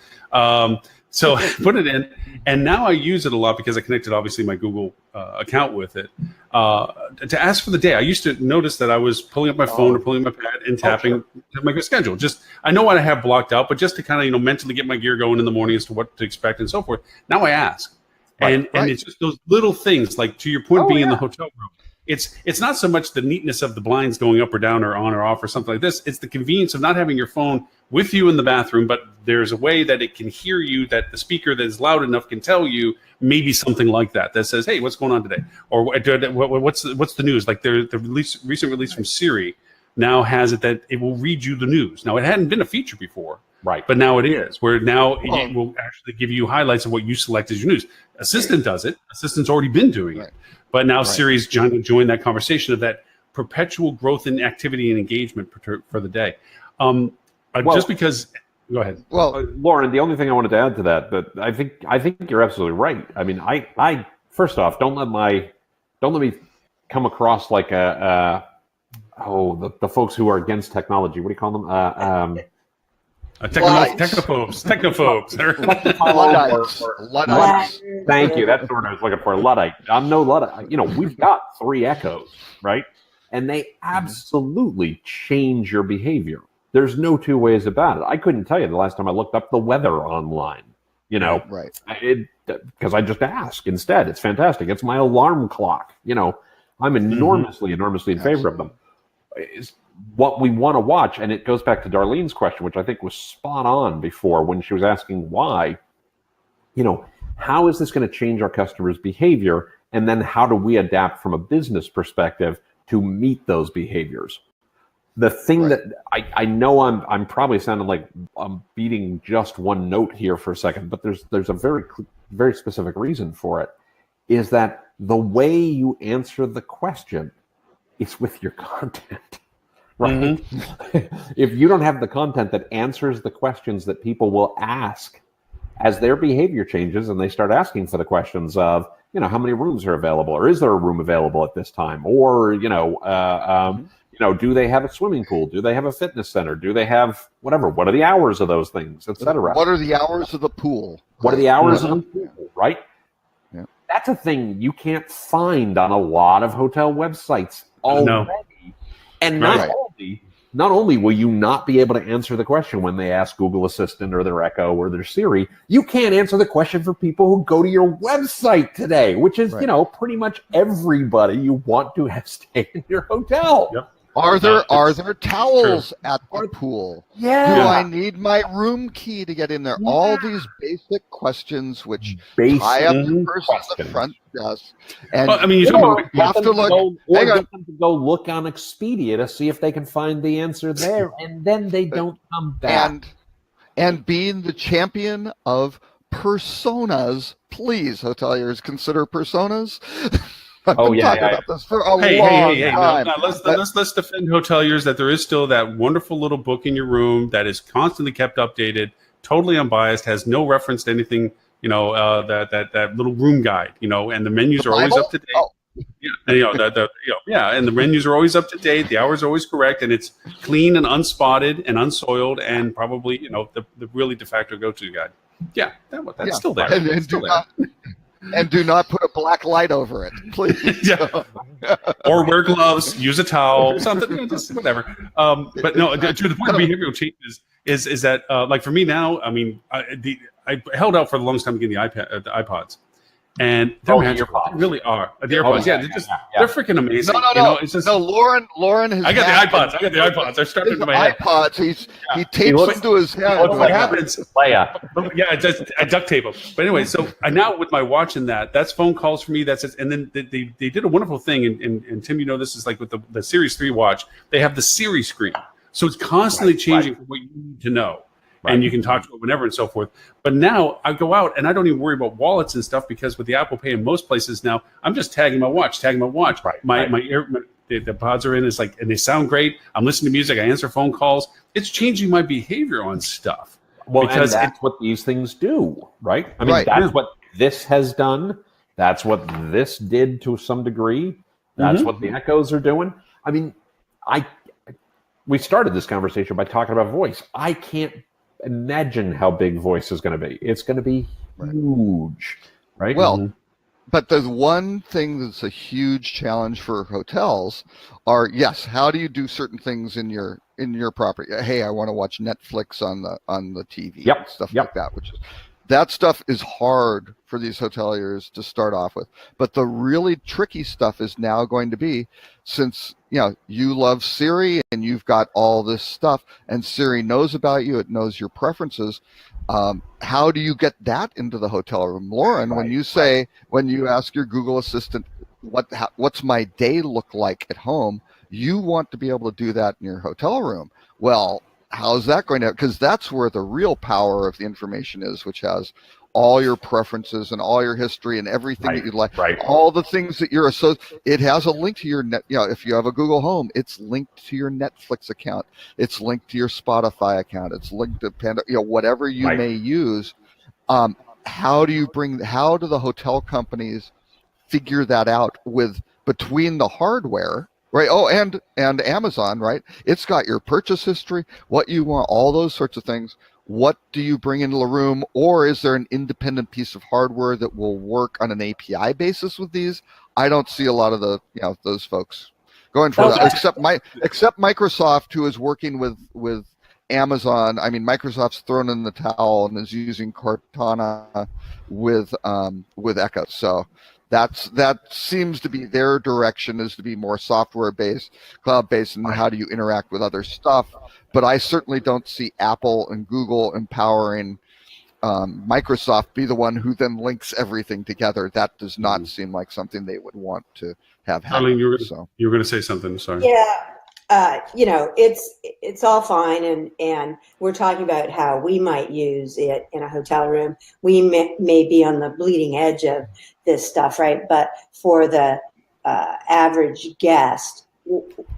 So I put it in, and now I use it a lot because I connected, obviously, my Google account with it to ask for the day. I used to notice that I was pulling up my phone or pulling up my pad and tapping to make a schedule. Just I know what I have blocked out, but just to kind of mentally get my gear going in the morning as to what to expect and so forth. Now I ask, and it's just those little things, like to your point, being in the hotel room. It's not so much the neatness of the blinds going up or down or on or off or something like this. It's the convenience of not having your phone with you in the bathroom, but there's a way that it can hear you, that the speaker that is loud enough can tell you maybe something like that says, "Hey, what's going on today?" Or what's the news? Like the recent release from Siri now has it that it will read you the news. Now, it hadn't been a feature before, right? But now it is, where now it will actually give you highlights of what you select as your news. Assistant does it. Assistant's already been doing it. But now Siri's joined that conversation of that perpetual growth in activity and engagement for the day. Just because, go ahead. Well, Lauren, the only thing I wanted to add to that, but I think you're absolutely right. I mean, I first off, don't let me come across like the folks who are against technology. What do you call them? Technophobes. Luddites. Thank you. That's the word I was looking for. Luddite. I'm no Luddite. We've got 3 echoes, right? And they absolutely change your behavior. There's no two ways about it. I couldn't tell you the last time I looked up the weather online. Right? Because I just ask instead. It's fantastic. It's my alarm clock. I'm enormously in favor of them. It's what we want to watch, and it goes back to Darlene's question, which I think was spot on before when she was asking why. How is this going to change our customers' behavior, and then how do we adapt from a business perspective to meet those behaviors? The thing that I know I'm probably sounding like I'm beating just one note here for a second, but there's a very specific reason for it, is that the way you answer the question is with your content, right? Mm-hmm. If you don't have the content that answers the questions that people will ask as their behavior changes and they start asking for the questions of, how many rooms are available, or is there a room available at this time, or do they have a swimming pool? Do they have a fitness center? Do they have whatever? What are the hours of those things, etc.? What are the hours of the pool? What are the hours of the pool, right? Yeah. That's a thing you can't find on a lot of hotel websites already. No. And not only will you not be able to answer the question when they ask Google Assistant or their Echo or their Siri, you can't answer the question for people who go to your website today, which is, pretty much everybody you want to have stay in your hotel. Yep. Are there towels at the pool? Yeah. Do I need my room key to get in there? Yeah. All these basic questions which tie up the person at the front desk. And you have to look. Get them to go look on Expedia to see if they can find the answer there, and then they don't come back. And being the champion of personas, please, hoteliers, consider personas. I've been talking about this for a long time. No, let's defend hoteliers that there is still that wonderful little book in your room that is constantly kept updated, totally unbiased, has no reference to anything, that little room guide, and the menus are always up to date. Oh. Yeah, and the menus are always up to date. The hours are always correct, and it's clean and unspotted and unsoiled, and probably the really de facto go-to guide. Yeah, that's still there. And do not put a black light over it, please. Or wear gloves, use a towel, something, just whatever. But no, to the point of behavioral changes is that, like for me now, I held out for the longest time to get the iPods. And they're magical. They really are. The AirPods, they're freaking amazing. No. It's just, Lauren has I got the iPods. They're strapped into my head. iPods. He tapes them to his head. What happens? I duct tape them. But anyway, so I now with my watch and that's phone calls for me. That's it. And then they did a wonderful thing. And Tim, this is like with the Series 3 watch. They have the Siri screen, so it's constantly changing for what you need to know. Right. And you can talk to it whenever and so forth. But now I go out and I don't even worry about wallets and stuff because with the Apple Pay in most places now, I'm just tagging my watch. Right. The pods are in. It's like, and they sound great. I'm listening to music. I answer phone calls. It's changing my behavior on stuff. Well, because that's what these things do, right? That's what this has done. That's what this did to some degree. That's what the Echoes are doing. We started this conversation by talking about voice. I can't imagine how big voice is going to be. It's going to be huge, right? Well, but the one thing that's a huge challenge for hotels are, how do you do certain things in your property? Hey, I want to watch Netflix on the TV, stuff like that. That stuff is hard for these hoteliers to start off with. But the really tricky stuff is now going to be, since you love Siri and you've got all this stuff, and Siri knows about you, it knows your preferences. How do you get that into the hotel room, Lauren? When you ask your Google Assistant, what's my day look like at home? You want to be able to do that in your hotel room. Well, how's that going to? Because that's where the real power of the information is, which has all your preferences and all your history and everything that you like, all the things that you're associated. It has a link to your net. If you have a Google Home, it's linked to your Netflix account. It's linked to your Spotify account. It's linked to Panda. Whatever you may use. How do the hotel companies figure that out between the hardware? Right. Oh, and Amazon, right? It's got your purchase history, what you want, all those sorts of things. What do you bring into the room? Or is there an independent piece of hardware that will work on an API basis with these? I don't see a lot of those folks going for that, except Microsoft, who is working with Amazon. Microsoft's thrown in the towel and is using Cortana with Echo. So that seems to be their direction, is to be more software-based, cloud-based, and how do you interact with other stuff. But I certainly don't see Apple and Google empowering Microsoft be the one who then links everything together. That does not seem like something they would want to have happen. Darlene, you were going to say something. Sorry. Yeah, it's all fine, and we're talking about how we might use it in a hotel room. We may be on the bleeding edge of this stuff, right? But for the average guest,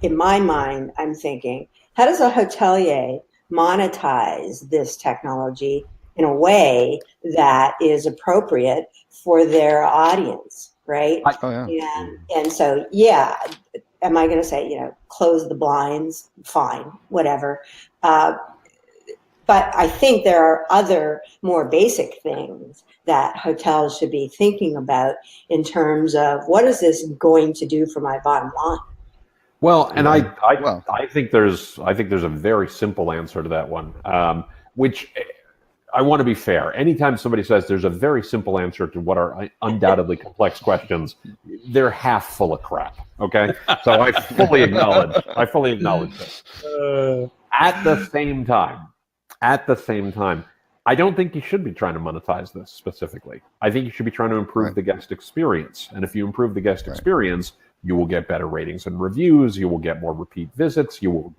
in my mind, I'm thinking, how does a hotelier monetize this technology in a way that is appropriate for their audience, right? And so, yeah. Am I going to say, close the blinds? Fine, whatever. But I think there are other more basic things that hotels should be thinking about in terms of what is this going to do for my bottom line? Well, and I think there's a very simple answer to that one, which I want to be fair. Anytime somebody says there's a very simple answer to what are undoubtedly complex questions, they're half full of crap. Okay, so I fully acknowledge this. At the same time, I don't think you should be trying to monetize this specifically. I think you should be trying to improve the guest experience, and if you improve the guest experience, you will get better ratings and reviews. You will get more repeat visits. You will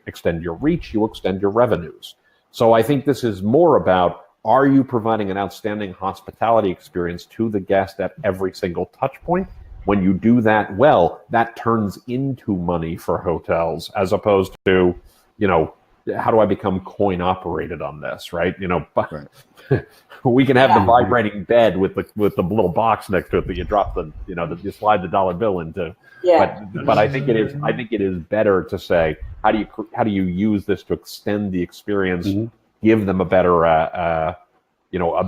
extend your reach. You will extend your revenues. So I think this is more about, are you providing an outstanding hospitality experience to the guest at every single touch point? When you do that well, that turns into money for hotels, as opposed to, how do I become coin operated on this, right? We can have the vibrating bed with the little box next to it that you drop you slide the dollar bill into. Yeah. But I think it is better to say, how do you use this to extend the experience, give them a better a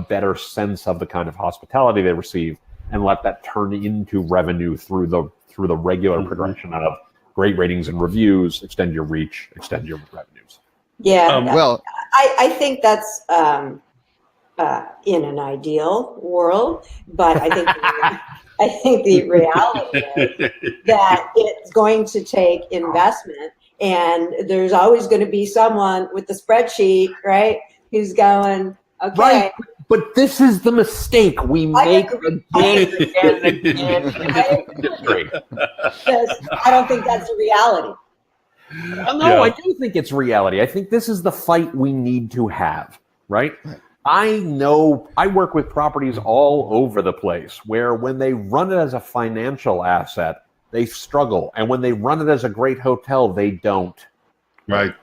better sense of the kind of hospitality they receive, and let that turn into revenue through the regular progression of great ratings and reviews, extend your reach, extend your revenues. Yeah. I think that's in an ideal world, but I think the reality is that it's going to take investment, and there's always going to be someone with the spreadsheet, right, who's going, okay. Right. But this is the mistake we make again and again in this industry. I don't think that's the reality. No, I do think it's reality. I think this is the fight we need to have, right? I know I work with properties all over the place where when they run it as a financial asset, they struggle. And when they run it as a great hotel, they don't. Right.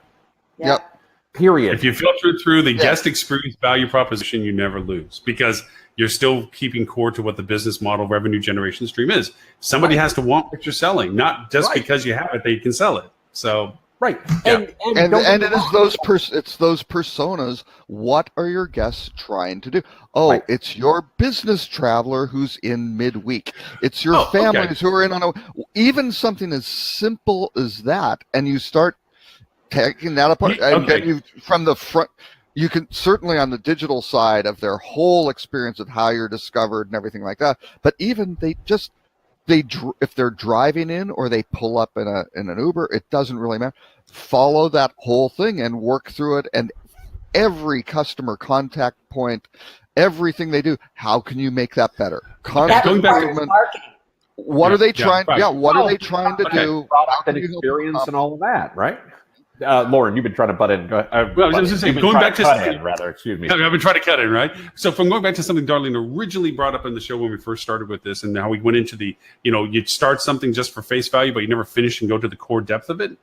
Yep. Period. If you filter through the guest experience value proposition, you never lose, because you're still keeping core to what the business model revenue generation stream is. Somebody has to want what you're selling, not just because you have it that you can sell it. So right, and it is those personas. What are your guests trying to do? Oh, it's your business traveler who's in midweek. It's your families who are in on even something as simple as that, and you start taking that apart, and then you from the front. You can certainly on the digital side of their whole experience of how you're discovered and everything like that. But even if they're driving in or they pull up in an Uber, it doesn't really matter. Follow that whole thing and work through it. And every customer contact point, everything they do, how can you make that better? Going back to marketing. What are they trying? What are they trying to do? Product and experience and all of that, right? Lauren, you've been trying to butt in. Well, I was just saying, going back to excuse me. I've been trying to cut in, right? So from going back to something Darlene originally brought up in the show when we first started with this, and how we went into the, you start something just for face value, but you never finish and go to the core depth of it.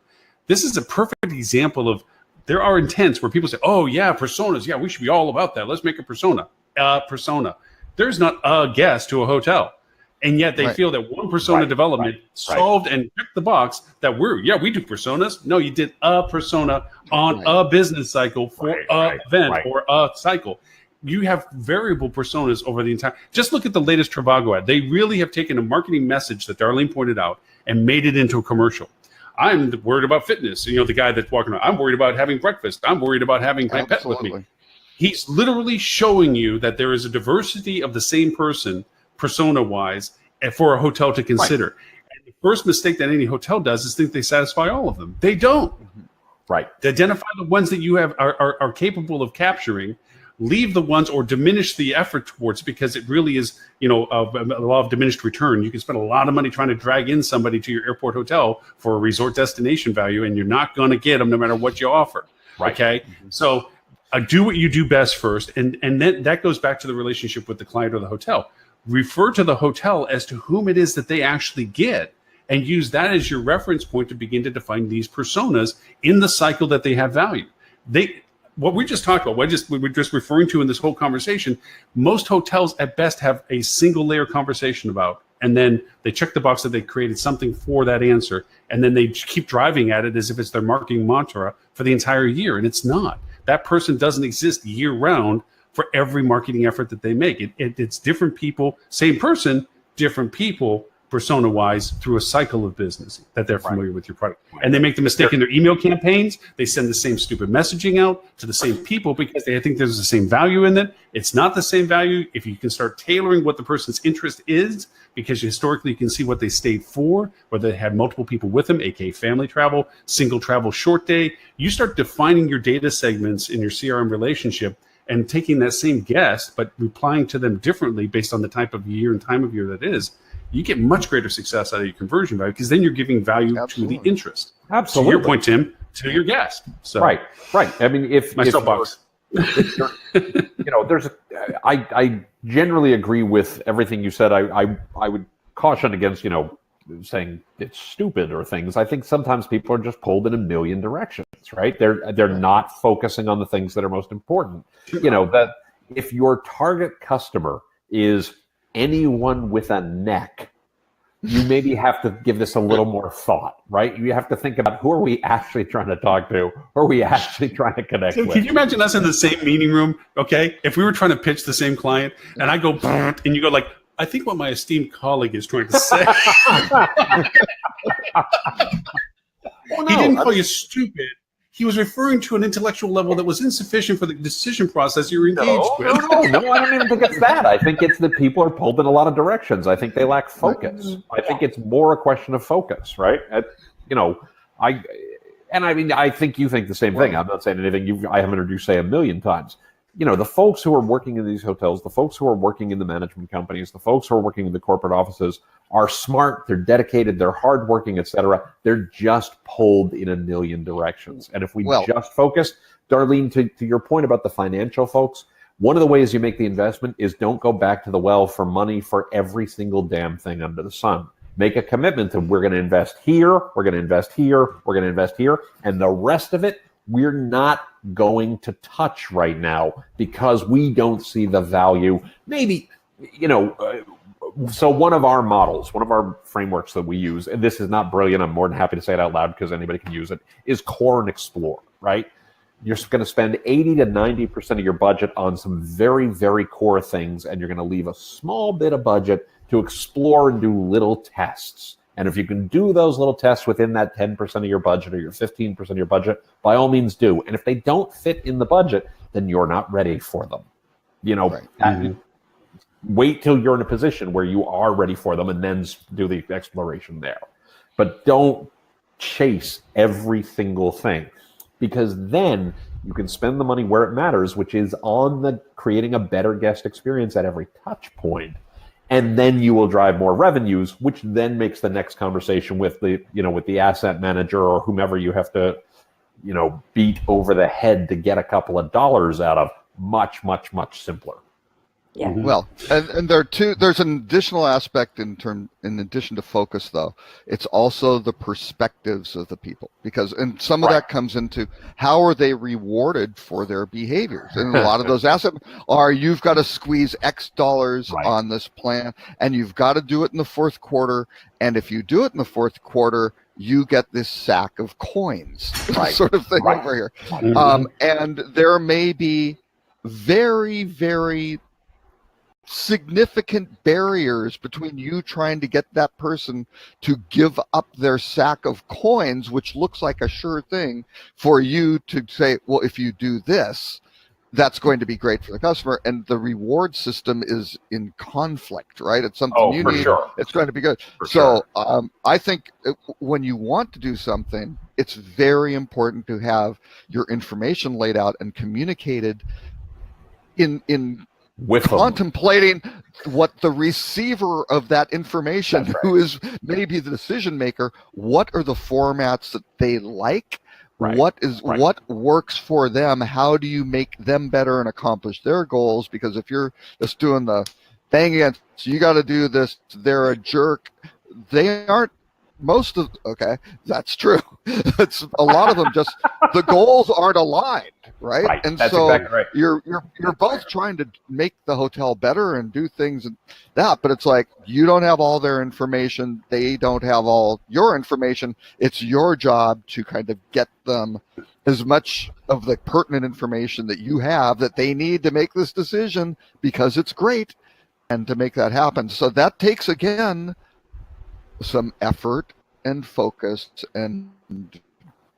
This is a perfect example of, there are intents where people say, oh yeah, personas. Yeah, we should be all about that. Let's make a persona. Persona. There's not a guest to a hotel. And yet they feel that one persona development solved and checked the box that we do personas. No, you did a persona on a business cycle for an event or a cycle. You have variable personas over the entire. Just look at the latest Trivago ad. They really have taken a marketing message that Darlene pointed out and made it into a commercial. I'm worried about fitness. The guy that's walking around. I'm worried about having breakfast. I'm worried about having my pet with me. He's literally showing you that there is a diversity of the same person, persona-wise, for a hotel to consider. And the first mistake that any hotel does is think they satisfy all of them. They don't. Right. To identify the ones that you have are capable of capturing, leave the ones or diminish the effort towards it, because it really is, a law of diminished return. You can spend a lot of money trying to drag in somebody to your airport hotel for a resort destination value, and you're not going to get them no matter what you offer. Right. Okay. Mm-hmm. So do what you do best first. And then that goes back to the relationship with the client or the hotel. Refer to the hotel as to whom it is that they actually get, and use that as your reference point to begin to define these personas in the cycle that they have value. What we just talked about, we were just referring to in this whole conversation, most hotels at best have a single layer conversation about, and then they check the box that they created something for that answer, and then they keep driving at it as if it's their marketing mantra for the entire year, and it's not. That person doesn't exist year round for every marketing effort that they make. It's different people, same person, different people, persona-wise, through a cycle of business that they're familiar with your product. And they make the mistake in their email campaigns. They send the same stupid messaging out to the same people because they think there's the same value in it. It's not the same value. If you can start tailoring what the person's interest is, because historically you can see what they stayed for, whether they had multiple people with them, aka family travel, single travel, short day, you start defining your data segments in your CRM relationship and taking that same guest, but replying to them differently based on the type of year and time of year that is, you get much greater success out of your conversion value, because then you're giving value to the interest. Absolutely. To your point, Tim, to your guest. So right. I mean, if soapbox. I generally agree with everything you said. I would caution against, saying it's stupid or things. I think sometimes people are just pulled in a million directions, right? They're not focusing on the things that are most important. That if your target customer is anyone with a neck, you maybe have to give this a little more thought, right? You have to think about, who are we actually trying to talk to? Who are we actually trying to connect with? Can you imagine us in the same meeting room, okay? If we were trying to pitch the same client, and I go, and you go like, I think what my esteemed colleague is trying to say. He didn't call you stupid. He was referring to an intellectual level that was insufficient for the decision process you're engaged with. No, I don't even think it's that. I think it's that people are pulled in a lot of directions. I think they lack focus. I think it's more a question of focus, right? I think you think the same thing. I'm not saying anything I haven't heard you say a million times. The folks who are working in these hotels, the folks who are working in the management companies, the folks who are working in the corporate offices are smart, they're dedicated, they're hardworking, etc. They're just pulled in a million directions. And if we just focus, Darlene, to your point about the financial folks, one of the ways you make the investment is don't go back to the well for money for every single damn thing under the sun. Make a commitment to, we're going to invest here, we're going to invest here, we're going to invest here, and the rest of it, we're not going to touch right now because we don't see the value. Maybe, so one of our models, one of our frameworks that we use, and this is not brilliant, I'm more than happy to say it out loud because anybody can use it, is core and explore, right? You're going to spend 80 to 90% of your budget on some very, very core things, and you're going to leave a small bit of budget to explore and do little tests. And if you can do those little tests within that 10% of your budget or your 15% of your budget, by all means do. And if they don't fit in the budget, then you're not ready for them. Wait till you're in a position where you are ready for them and then do the exploration there. But don't chase every single thing, because then you can spend the money where it matters, which is on creating a better guest experience at every touch point. And then you will drive more revenues, which then makes the next conversation with the asset manager or whomever you have to, beat over the head to get a couple of dollars out of much, much, much simpler. Yeah. Well, and there's an additional aspect in addition to focus, though. It's also the perspectives of the people, and some of that comes into how are they rewarded for their behaviors. And a lot of those assets are, you've got to squeeze X dollars on this plan, and you've got to do it in the fourth quarter. And if you do it in the fourth quarter, you get this sack of coins, sort of thing over here. And there may be very, very significant barriers between you trying to get that person to give up their sack of coins, which looks like a sure thing, for you to say, well, if you do this, that's going to be great for the customer. And the reward system is in conflict, right? It's something you need. Sure. It's going to be good. I think when you want to do something, it's very important to have your information laid out and communicated in With them. contemplating what the receiver of that information, That's right. who is maybe the decision maker, what are the formats that they like? Right. What works for them? How do you make them better and accomplish their goals? Because if you're just doing the bang against, you got to do this, they're a jerk. They aren't. Okay, that's true. It's a lot of them. Just the goals aren't aligned, right? Right. And That's so exactly right. you're both trying to make the hotel better and do things and that, but it's like you don't have all their information, they don't have all your information. It's your job to kind of get them as much of the pertinent information that you have that they need to make this decision because it's great, and to make that happen. So that takes, again, some effort and focus and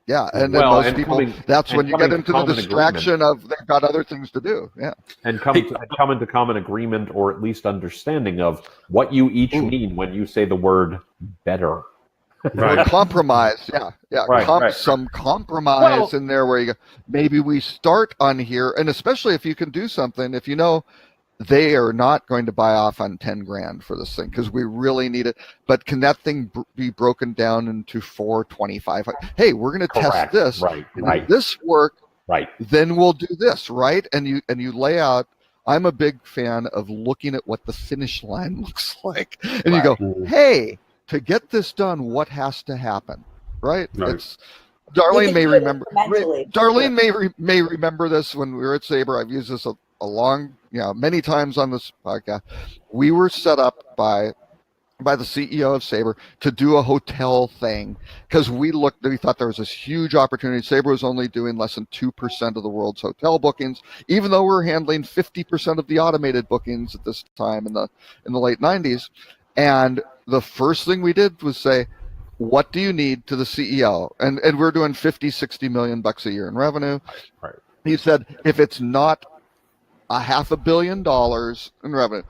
most people, that's when you get into the distraction of they've got other things to do. And come into common agreement, or at least understanding of what you each mean when you say the word better. Right. Compromise. Right. Some compromise in there where you go, maybe we start on here, and especially if you can do something, if you know they are not going to buy off on 10 grand for this thing because we really need it. But can that thing be broken down into 425? Hey, we're going to test this. Right. If this work. Right. Then we'll do this. Right. And you lay out. I'm a big fan of looking at what the finish line looks like, and you go, hey, to get this done, what has to happen? Right. It's Darlene may remember. Darlene may remember this when we were at Sabre. I've used this a long, many times on this podcast. We were set up by the CEO of Sabre to do a hotel thing because we thought there was this huge opportunity. Sabre was only doing less than 2% of the world's hotel bookings, even though we were handling 50% of the automated bookings at this time in the late 90s. And the first thing we did was say, what do you need to the CEO? And we're doing 50-60 million bucks a year in revenue. Right. He said, if it's not $500 million in revenue,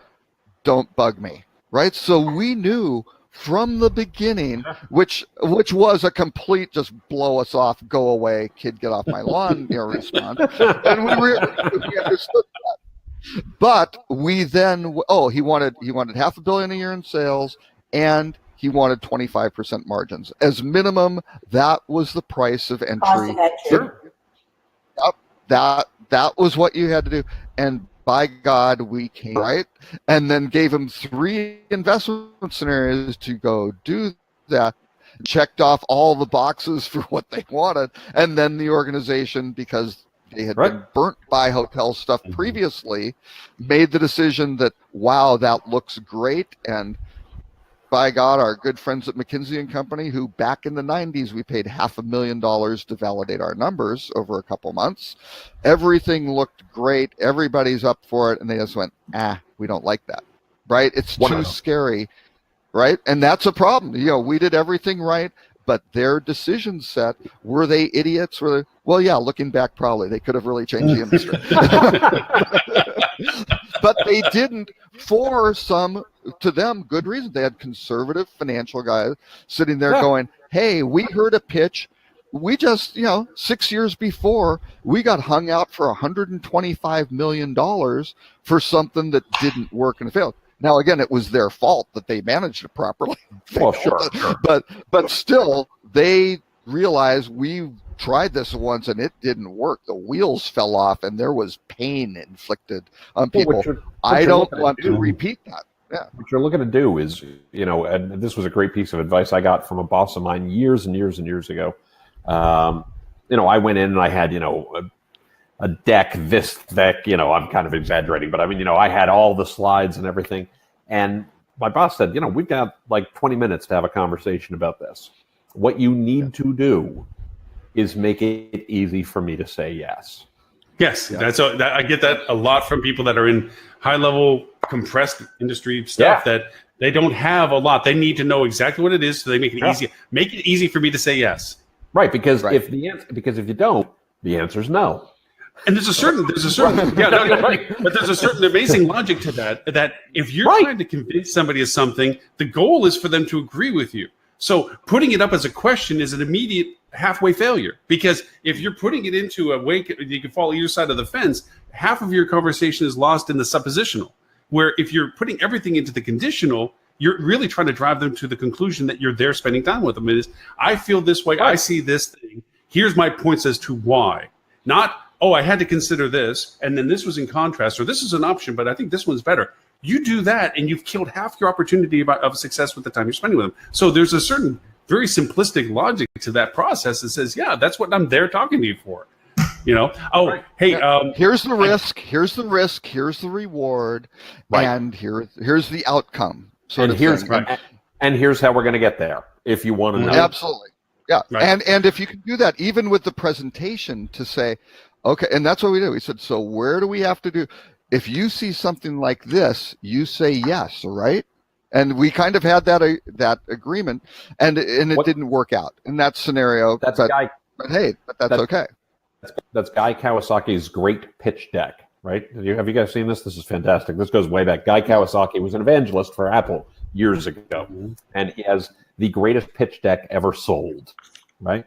don't bug me, right? So we knew from the beginning, which was a complete just blow us off, go away, kid, get off my lawn, response, and we understood that. But we then, he wanted $500 million a year in sales, and he wanted 25% margins as minimum. That was the price of entry. Sure. That was what you had to do. And by God, we came, right? And then gave him 3 investment scenarios to go do that, checked off all the boxes for what they wanted. And then the organization, because they had been burnt by hotel stuff previously, made the decision that, wow, that looks great. And by God, our good friends at McKinsey & Company, who back in the 90s, we paid $500,000 to validate our numbers over a couple months. Everything looked great. Everybody's up for it. And they just went, we don't like that, right? It's too scary, right? And that's a problem. We did everything right, but their decision set, were they idiots? Well, yeah, looking back, probably. They could have really changed the industry. But they didn't, for some, to them, good reason. They had conservative financial guys sitting there going, hey, we heard a pitch. We just, 6 years before, we got hung out for $125 million for something that didn't work and failed. Now, again, it was their fault that they managed it properly. Well, sure. But still, they realized we tried this once and it didn't work. The wheels fell off and there was pain inflicted on people. I don't want to repeat that. Yeah. What you're looking to do is, and this was a great piece of advice I got from a boss of mine years and years and years ago. I went in and I had, a deck this thick, I'm kind of exaggerating, but I had all the slides and everything. And my boss said, we've got like 20 minutes to have a conversation about this. What you need to do is make it easy for me to say yes. Yes, I get that a lot from people that are in high-level compressed industry stuff that they don't have a lot. They need to know exactly what it is, so they make it easy. Make it easy for me to say yes. Right, because if you don't, the answer is no. And there's a certain but there's a certain amazing logic to that if you're trying to convince somebody of something, the goal is for them to agree with you. So putting it up as a question is an immediate halfway failure, because if you're putting it into a way you can fall either side of the fence, half of your conversation is lost in the suppositional. Where if you're putting everything into the conditional, you're really trying to drive them to the conclusion that you're there spending time with them. It is, I feel this way, I see this thing, here's my points as to why. Not, oh, I had to consider this, and then this was in contrast, or this is an option, but I think this one's better. You do that, and you've killed half your opportunity of success with the time you're spending with them. So there's a certain very simplistic logic to that process that says, yeah, that's what I'm there talking to you for. Hey, here's the risk, here's the risk, here's the reward, and here's the outcome. And here's how we're going to get there, if you want to know. Absolutely. Yeah. Right. And if you can do that, even with the presentation, to say, okay, and that's what we do. We said, so where do we have to do? If you see something like this, you say yes, right? And we kind of had that agreement, and it didn't work out in that scenario. But that's okay. That's Guy Kawasaki's great pitch deck, right? Have you guys seen this? This is fantastic. This goes way back. Guy Kawasaki was an evangelist for Apple years ago, and he has the greatest pitch deck ever sold, right?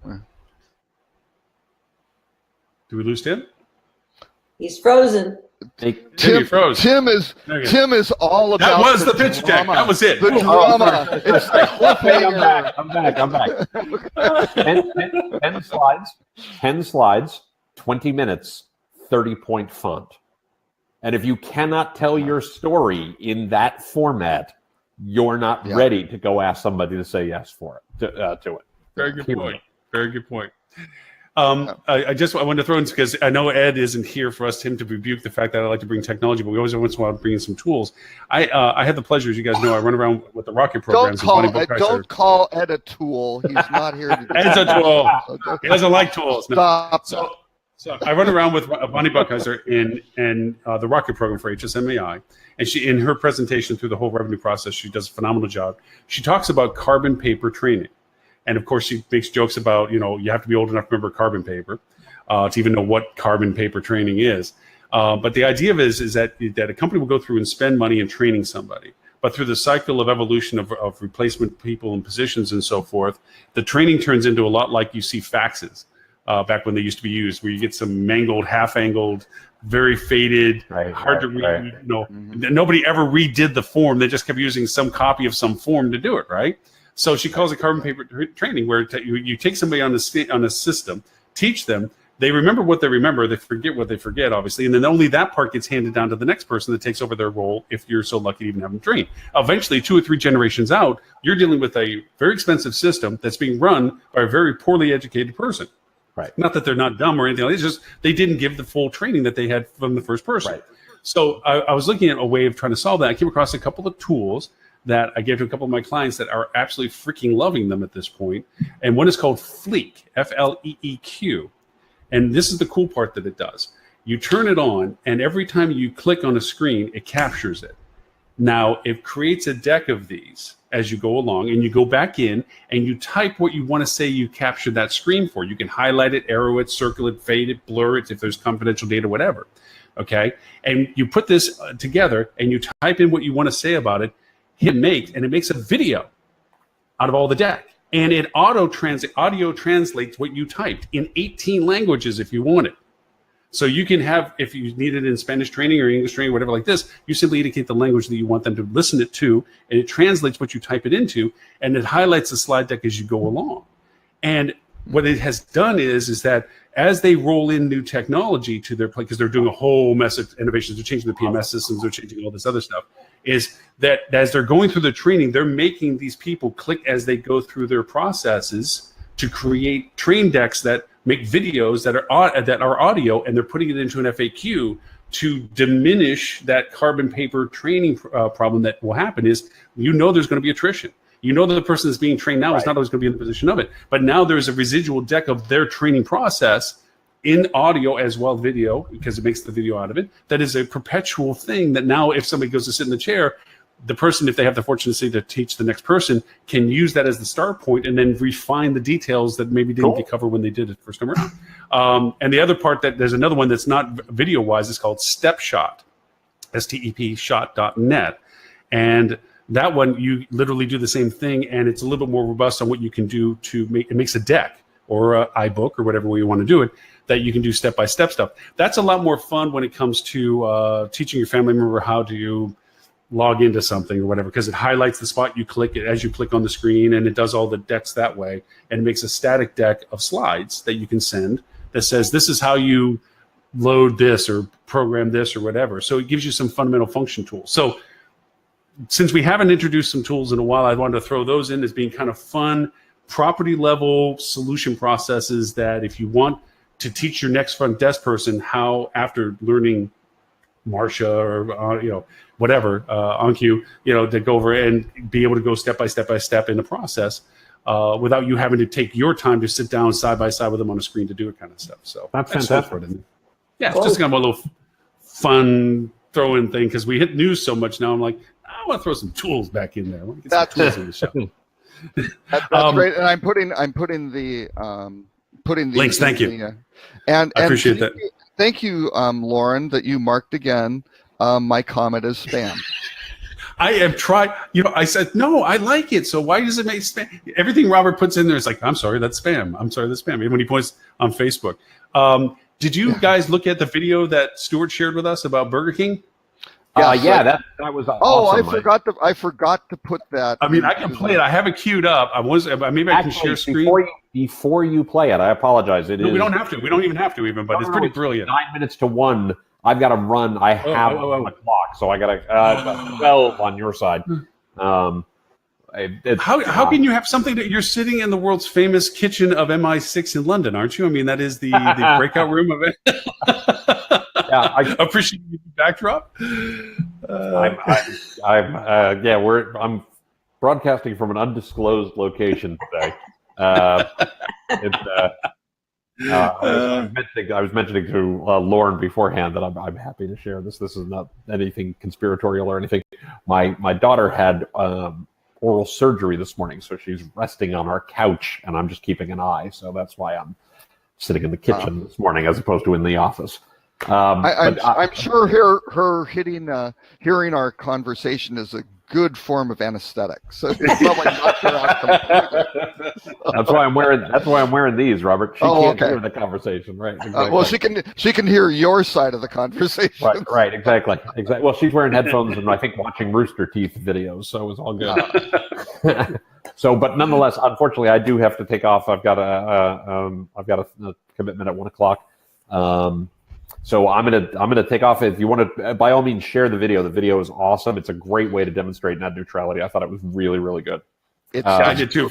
Do we lose Tim? He's frozen. Tim is all about. That was the pitch deck. That was it. The drama. It's the I'm back. 10 slides, 20 minutes, 30-point font. And if you cannot tell your story in that format, you're not ready to go ask somebody to say yes for it to it. Very good point. Very good point. I wanted to throw in, because I know Ed isn't here for us, Tim, to rebuke the fact that I like to bring technology, but we always once in a while bring in some tools. I had the pleasure, as you guys know, I run around with the Rocket programs. Don't call Ed a tool. He's not here to do Ed's a tool. He doesn't like tools. No. So I run around with Bonnie Buckheiser in the Rocket program for HSMAI, and she, in her presentation through the whole revenue process, she does a phenomenal job. She talks about carbon paper training. And of course, she makes jokes about, you have to be old enough to remember carbon paper to even know what carbon paper training is. But the idea of it is that a company will go through and spend money in training somebody. But through the cycle of evolution of replacement people and positions and so forth, the training turns into a lot like you see faxes back when they used to be used, where you get some mangled, half-angled, very faded, hard to read. Nobody ever redid the form. They just kept using some copy of some form to do it, right? So she calls it carbon paper training, where you take somebody on a system, teach them, they remember what they remember, they forget what they forget, obviously, and then only that part gets handed down to the next person that takes over their role, if you're so lucky to even have them trained. Eventually, 2 or 3 generations out, you're dealing with a very expensive system that's being run by a very poorly educated person. Right. Not that they're not dumb or anything, it's just they didn't give the full training that they had from the first person. Right. So I was looking at a way of trying to solve that. I came across a couple of tools that I gave to a couple of my clients that are absolutely freaking loving them at this point. And one is called Fleek, F-L-E-E-Q. And this is the cool part that it does. You turn it on, and every time you click on a screen, it captures it. Now, it creates a deck of these as you go along, and you go back in, and you type what you want to say you captured that screen for. You can highlight it, arrow it, circle it, fade it, blur it, if there's confidential data, whatever. Okay? And you put this together, and you type in what you want to say about it, hit make, and it makes a video out of all the deck. And it audio translates what you typed in 18 languages if you want it. So you can have, if you need it in Spanish training or English training, whatever like this, you simply indicate the language that you want them to listen it to, and it translates what you type it into, and it highlights the slide deck as you go along. And what it has done is that as they roll in new technology to their play, because they're doing a whole mess of innovations, they're changing the PMS systems, they're changing all this other stuff, is that as they're going through the training, they're making these people click as they go through their processes to create train decks that make videos that are audio, and they're putting it into an FAQ to diminish that carbon paper training problem that will happen. Is there's going to be attrition. That the person that's being trained now is not always going to be in the position of it. But now there's a residual deck of their training process in audio as well as video, because it makes the video out of it. That is a perpetual thing that now if somebody goes to sit in the chair, the person, if they have the fortune to teach the next person, can use that as the start point and then refine the details that maybe didn't get covered when they did it first time around. And the other part, that there's another one that's not video-wise, is called Step Shot, STEP shot.net. And That one, you literally do the same thing, and it's a little bit more robust on what you can do to make it. Makes a deck or an iBook or whatever way you want to do it, that you can do step-by-step stuff. That's a lot more fun when it comes to teaching your family member how to log into something or whatever, because it highlights the spot you click it as you click on the screen, and it does all the decks that way, and it makes a static deck of slides that you can send that says, this is how you load this or program this or whatever. So it gives you some fundamental function tools. So since we haven't introduced some tools in a while, I wanted to throw those in as being kind of fun, property level solution processes that if you want to teach your next front desk person how, after learning Marcia or whatever OnQ, to go over and be able to go step by step in the process without you having to take your time to sit down side by side with them on a screen to do it kind of stuff. So that's fantastic. Yeah, it's just kind of a little fun throw-in thing, because we hit news so much now. I'm like, I want to throw some tools back in there. I want to get some tools in the show. That's great, and I'm putting the links. Thank you. And I appreciate that. Thank you, Lauren, that you marked again my comment as spam. I have tried. I said no. I like it. So why does it make spam? Everything Robert puts in there is like, I'm sorry, that's spam. I'm sorry, that's spam. Even when he posts on Facebook. Did you guys look at the video that Stuart shared with us about Burger King? That was awesome. Oh, I forgot to put that. I mean, I can play it. I have it queued up. Maybe I can share screen. Before you play it, I apologize. We don't have to. We don't even have to but it's pretty brilliant. 9 minutes to 1. I've got to run. I have on the clock, so I got to 12 on your side. How can you have something that you're sitting in the world's famous kitchen of MI6 in London, aren't you? I mean, that is the breakout room of it. I appreciate the backdrop. I'm broadcasting from an undisclosed location today. I was mentioning to Lauren beforehand that I'm happy to share this. This is not anything conspiratorial or anything. My daughter had oral surgery this morning, so she's resting on our couch, and I'm just keeping an eye. So that's why I'm sitting in the kitchen this morning as opposed to in the office. I'm sure her hearing our conversation is a good form of anesthetic. So it's probably not her out completely. That's why I'm wearing these, Robert. She can't hear the conversation, right? Exactly. Well, she can hear your side of the conversation. Right, exactly. Well, she's wearing headphones and I think watching Rooster Teeth videos, so it was all good. But nonetheless, unfortunately, I do have to take off. I've got a commitment at 1:00. So I'm gonna take off. If you want to, by all means, share the video. The video is awesome. It's a great way to demonstrate net neutrality. I thought it was really, really good. I did too.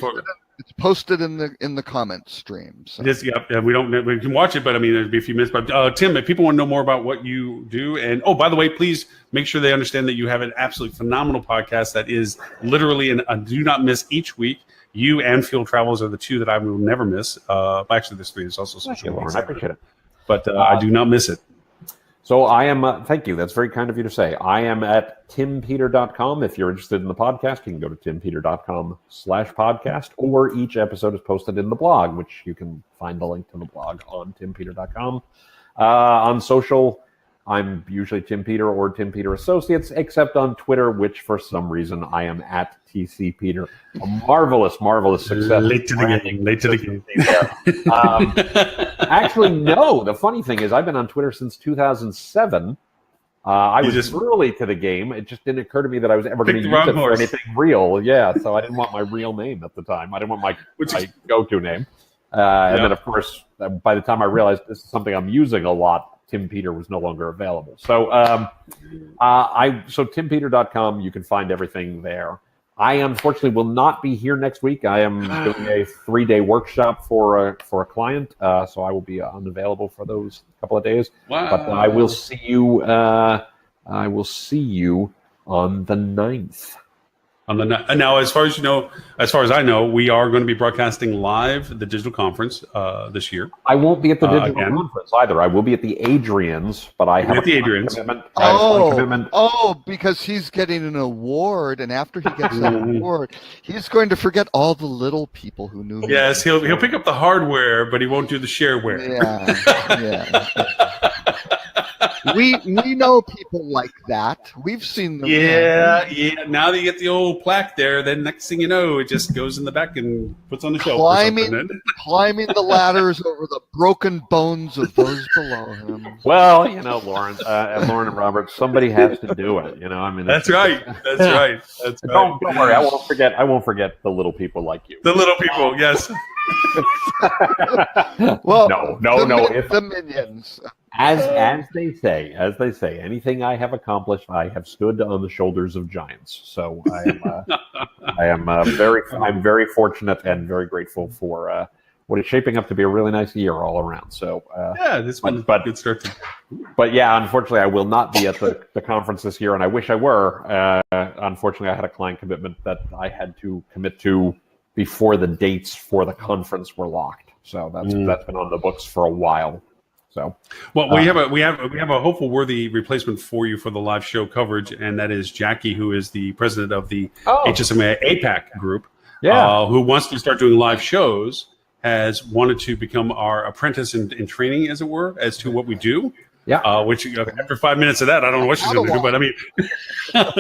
It's posted in the comment stream. So. We can watch it, but I mean, there'd be a few minutes. But Tim, if people want to know more about what you do, and by the way, please make sure they understand that you have an absolutely phenomenal podcast that is literally a do not miss each week. You and Field Travels are the two that I will never miss. Actually, there's three. There's also social media. I appreciate it. But I do not miss it. So I am, thank you. That's very kind of you to say. I am at timpeter.com. If you're interested in the podcast, you can go to timpeter.com/podcast, or each episode is posted in the blog, which you can find the link to the blog on timpeter.com. On social, I'm usually Tim Peter or Tim Peter Associates, except on Twitter, which for some reason I am at TC Peter. A marvelous success. Late to the game. Actually, no. The funny thing is, I've been on Twitter since 2007. I was early to the game. It just didn't occur to me that I was ever going to use it for anything real. Yeah, so I didn't want my real name at the time. I didn't want my go-to name. And then, of course, by the time I realized this is something I'm using a lot, Tim Peter was no longer available. So, so timpeter.com, you can find everything there. I unfortunately will not be here next week. I am doing a 3-day workshop for a client, so I will be unavailable for those couple of days. Wow. But I will see you. I will see you on the 9th. Now, as far as I know, we are going to be broadcasting live the digital conference this year. I won't be at the digital conference either. I will be at the Adrian's, but I have at the Adrian's. Because he's getting an award, and after he gets that award, he's going to forget all the little people who knew him. Yes, he'll pick up the hardware, but he won't do the shareware. Yeah. we know people like that. We've seen them. Yeah. Now that you get the old plaque there, then next thing you know, it just goes in the back and puts on the shelf or something. Climbing the ladders over the broken bones of those below him. Well, Lauren and Robert, somebody has to do it. I mean, That's right. That's right. That's right. Don't worry. I won't forget the little people like you. The little people, yes. Well, no. The minions. As they say, anything I have accomplished, I have stood on the shoulders of giants. So I'm very fortunate and very grateful for what is shaping up to be a really nice year all around. So this one, but good start. But yeah, unfortunately, I will not be at the conference this year, and I wish I were. Unfortunately, I had a client commitment that I had to commit to before the dates for the conference were locked. So that's been on the books for a while. So, well, we have a hopeful, worthy replacement for you for the live show coverage, and that is Jackie, who is the president of the HSMA APAC group, who wants to start doing live shows, has wanted to become our apprentice in training, as it were, as to what we do. Yeah. Which after 5 minutes of that, I don't know what she's going to do, but I mean, we're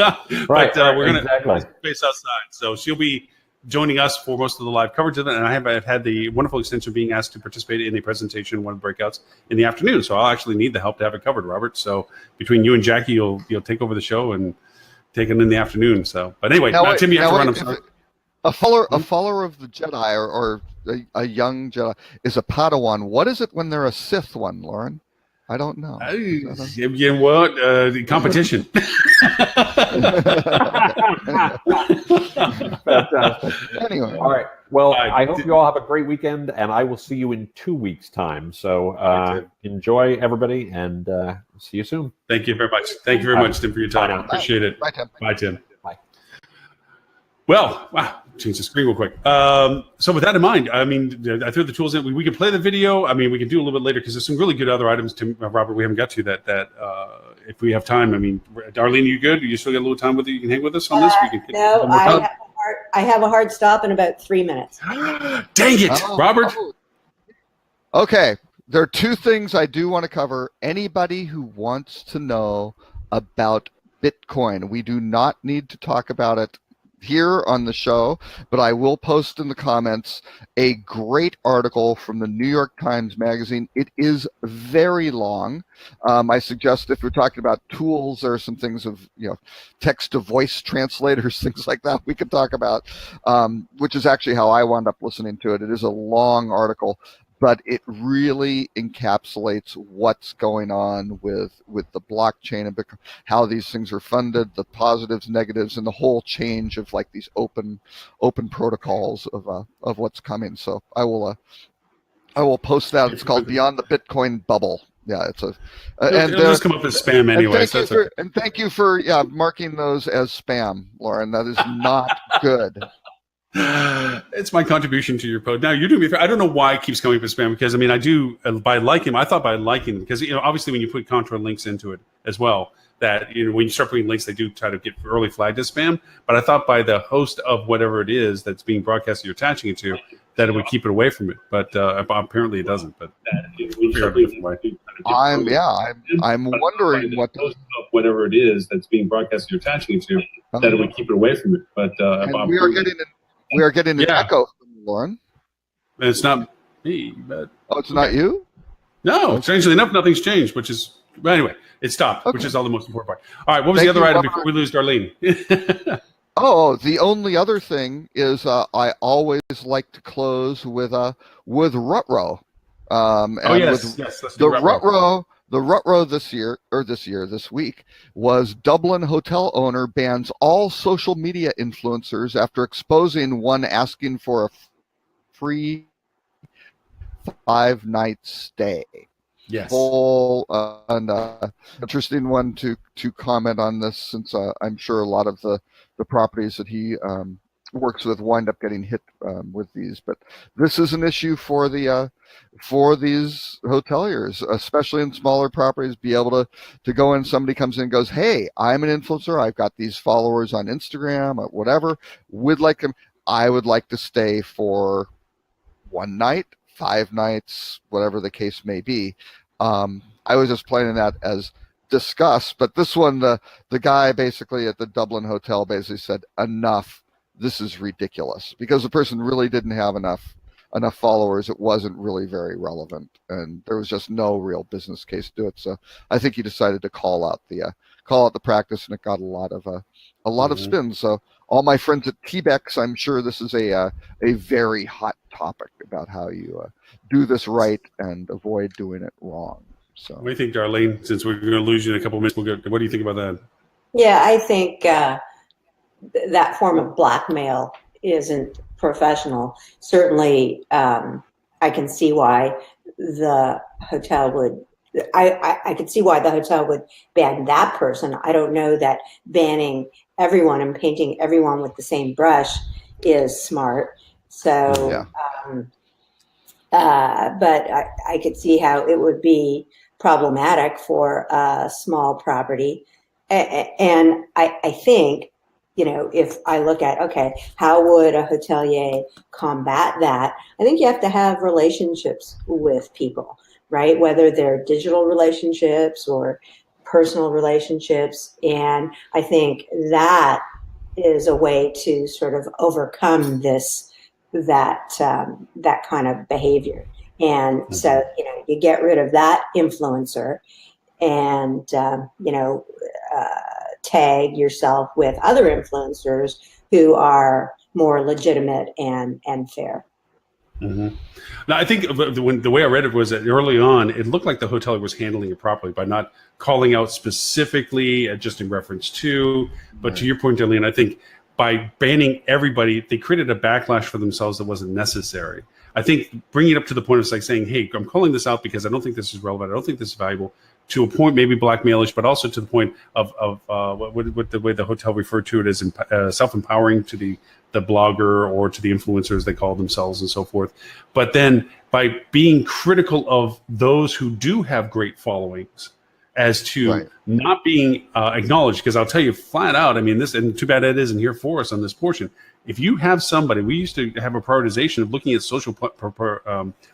going to space outside, so she'll be joining us for most of the live coverage of it, and I've had the wonderful extension of being asked to participate in a presentation, one of the breakouts in the afternoon. So I'll actually need the help to have it covered, Robert. So between you and Jackie, you'll take over the show and take it in the afternoon. So, but anyway, Tim, you have to run. I'm sorry. A follower of the Jedi or a young Jedi is a Padawan. What is it when they're a Sith one, Lauren? I don't know. Competition. Fantastic. Anyway. All right. Well, I hope you all have a great weekend, and I will see you in 2 weeks' time. So enjoy, everybody, and see you soon. Thank you very much. Thank you very much, Tim, for your time. Appreciate it. Bye, Tim. Bye, Tim. Bye. Well, wow, change the screen real quick. So with that in mind, I mean, I threw the tools in. We can play the video. I mean, we can do a little bit later because there's some really good other items, Tim, Robert, we haven't got to that if we have time. I mean, Darlene, you good? You still got a little time with you? You can hang with us on this? No, I have a hard stop in about 3 minutes. Dang it, Robert. Okay, there are two things I do want to cover. Anybody who wants to know about Bitcoin, we do not need to talk about it here on the show, but I will post in the comments a great article from the New York Times Magazine. It is very long. I suggest if we're talking about tools, there are some things of text to voice translators, things like that we could talk about, which is actually how I wound up listening to it. It is a long article, but it really encapsulates what's going on with the blockchain and how these things are funded, the positives, negatives, and the whole change of like these open protocols of what's coming. So I will post that. It's called Beyond the Bitcoin Bubble. Yeah, it's a and it'll just come up as spam anyway. And thank you for marking those as spam, Lauren. That is not good. It's my contribution to your post. Now you're doing me fair. I don't know why it keeps coming up as spam because I mean I do by liking. I thought by liking because obviously when you put contra links into it as well, that when you start putting links, they do try to get early flagged as spam. But I thought by the host of whatever it is that's being broadcast, you're attaching it to, that it would keep it away from it. But apparently it doesn't. But I'm wondering what the host of whatever it is that's being broadcast, you're attaching it to, that it would keep it away from it. But we are getting an echo from Lauren. It's not me, but it's not you? No, strangely enough, nothing's changed, but anyway, it stopped, which is all the most important part. All right, what was the other item before we lose Darlene? The only other thing is I always like to close with Rutrow. The Rutrow this week was Dublin hotel owner bans all social media influencers after exposing one asking for a free 5-night stay. Yes. Interesting one to comment on this since I'm sure a lot of the properties that he works with wind up getting hit with these. But this is an issue for these hoteliers, especially in smaller properties, be able to go in. Somebody comes in and goes, "Hey, I'm an influencer. I've got these followers on Instagram, or whatever. I would like to stay for 1 night, 5 nights, whatever the case may be. I was just playing that as discuss. But this one, the guy basically at the Dublin hotel basically said, enough. This is ridiculous, because the person really didn't have enough followers. It wasn't really very relevant, and there was just no real business case to do it. So I think he decided to call out the practice, and it got a lot of spins. So all my friends at TBEX, I'm sure this is a very hot topic about how you do this right and avoid doing it wrong. So what do you think, Darlene? Since we're going to lose you in a couple of minutes, what do you think about that? Yeah, I think that form of blackmail isn't professional. Certainly, I can see why the hotel would. I could see why the hotel would ban that person. I don't know that banning everyone and painting everyone with the same brush is smart. So, but I could see how it would be problematic for a small property. And I think, if I look at, okay, how would a hotelier combat that? I think you have to have relationships with people, right? Whether they're digital relationships or personal relationships. And I think that is a way to sort of overcome that kind of behavior. And so, you get rid of that influencer and, tag yourself with other influencers who are more legitimate and fair. Mm-hmm. Now, I think the way I read it was that early on, it looked like the hotelier was handling it properly by not calling out specifically, just in reference to. But to your point, Darlene, I think by banning everybody, they created a backlash for themselves that wasn't necessary. I think bringing it up to the point of like saying, hey, I'm calling this out because I don't think this is relevant. I don't think this is valuable, to a point maybe blackmailish, but also to the point of what the way the hotel referred to it as self-empowering to the blogger or to the influencers they call themselves and so forth. But then by being critical of those who do have great followings as to not being acknowledged, because I'll tell you flat out, I mean, this, and too bad Ed isn't here for us on this portion. If you have somebody, we used to have a prioritization of looking at social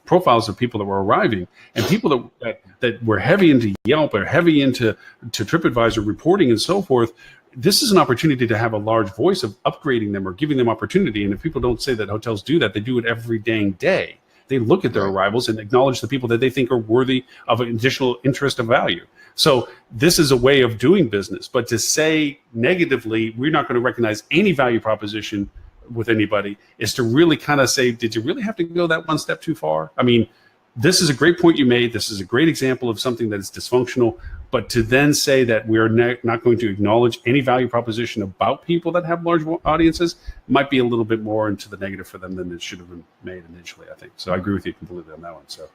profiles of people that were arriving, and people that were heavy into Yelp or heavy into TripAdvisor reporting and so forth. This is an opportunity to have a large voice of upgrading them or giving them opportunity. And if people don't say that hotels do that, they do it every dang day. They look at their arrivals and acknowledge the people that they think are worthy of additional interest of value. So this is a way of doing business. But to say negatively, we're not going to recognize any value proposition with anybody, is to really kind of say, did you really have to go that one step too far? I mean, this is a great point you made. This is a great example of something that is dysfunctional. But to then say that we're not going to acknowledge any value proposition about people that have large audiences might be a little bit more into the negative for them than it should have been made initially, I think. So I agree with you completely on that one. So,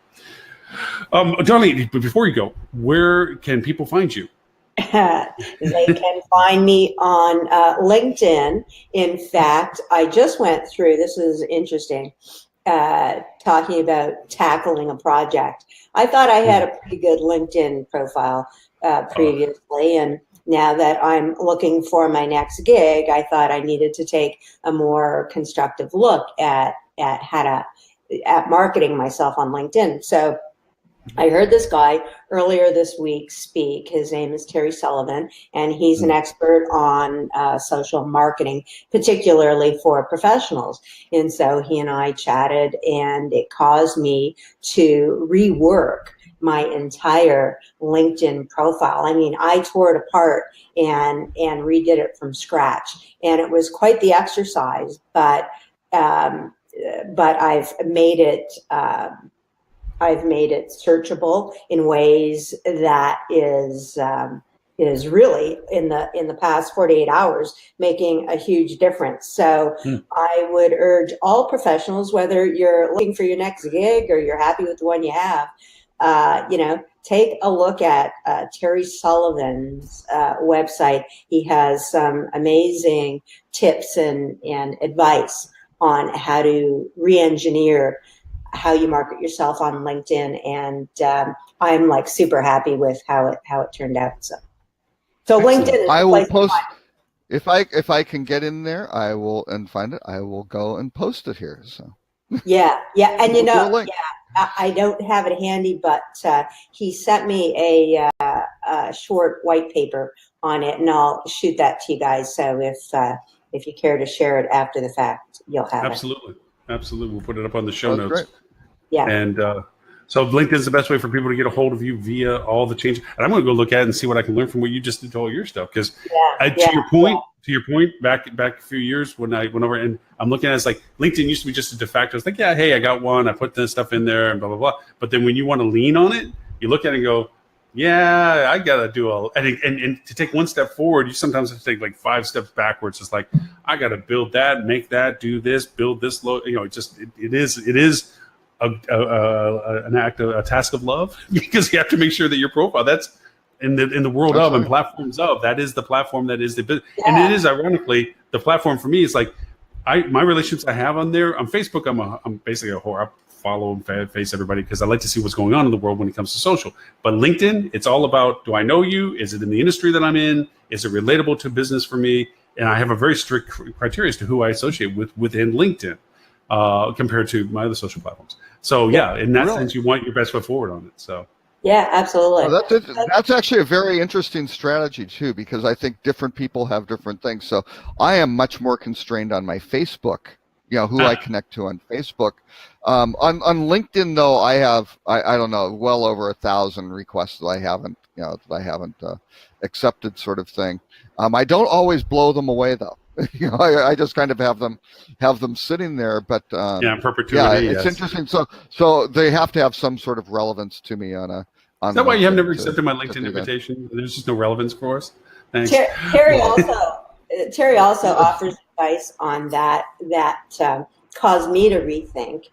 Darlene, before you go, where can people find you? They can find me on LinkedIn. In fact, I just went through, this is interesting, talking about tackling a project. I thought I had a pretty good LinkedIn profile previously, and now that I'm looking for my next gig, I thought I needed to take a more constructive look at marketing myself on LinkedIn. So I heard this guy earlier this week speak. His name is Terry Sullivan, and he's an expert on social marketing, particularly for professionals. And so he and I chatted, and it caused me to rework my entire LinkedIn profile. I mean, I tore it apart and redid it from scratch, and it was quite the exercise. But I've made it. I've made it searchable in ways that is really in the past 48 hours making a huge difference. So I would urge all professionals, whether you're looking for your next gig or you're happy with the one you have, take a look at Terry Sullivan's website. He has some amazing tips and advice on how to re-engineer how you market yourself on LinkedIn, and I'm like super happy with how it turned out. So LinkedIn is I will post if I can get in there. I will and find it. I will go and post it here. So yeah, and I don't have it handy, but he sent me a short white paper on it, and I'll shoot that to you guys. So if you care to share it after the fact, you'll have Absolutely. Absolutely. We'll put it up on the show notes. Great. Yeah. And so LinkedIn is the best way for people to get a hold of you via all the changes. And I'm going to go look at it and see what I can learn from what you just did to all your stuff. Because to your point, back a few years when I went over and I'm looking at it, it's like LinkedIn used to be just a de facto. It's like, yeah, hey, I got one. I put this stuff in there and blah, blah, blah. But then when you want to lean on it, you look at it and go, yeah, I got to do all. And to take one step forward, you sometimes have to take like 5 steps backwards. It's like, I got to build that, make that, do this, build this. It is an act, a task of love, because you have to make sure that your profile, that's in the world of and platforms of, that is the platform that is the business. Yeah. And it is ironically the platform for me is like my relationships I have on there. On Facebook, I'm basically a whore. I follow and face everybody because I like to see what's going on in the world when it comes to social. But LinkedIn, it's all about, do I know you? Is it in the industry that I'm in? Is it relatable to business for me? And I have a very strict criteria as to who I associate with within LinkedIn compared to my other social platforms. So yeah, in that sense, you want your best foot forward on it. So yeah, absolutely. Well, that's actually a very interesting strategy too, because I think different people have different things. So I am much more constrained on my Facebook, who I connect to on Facebook. On LinkedIn though, I have I don't know, well over 1,000 requests that I haven't accepted, sort of thing. I don't always blow them away though. I just kind of have them sitting there, but perpetuity. Yeah, it's interesting. So they have to have some sort of relevance to me on a. Is that why you have never accepted my LinkedIn invitation? There's just no relevance for us. Thanks. Terry also offers advice on that caused me to rethink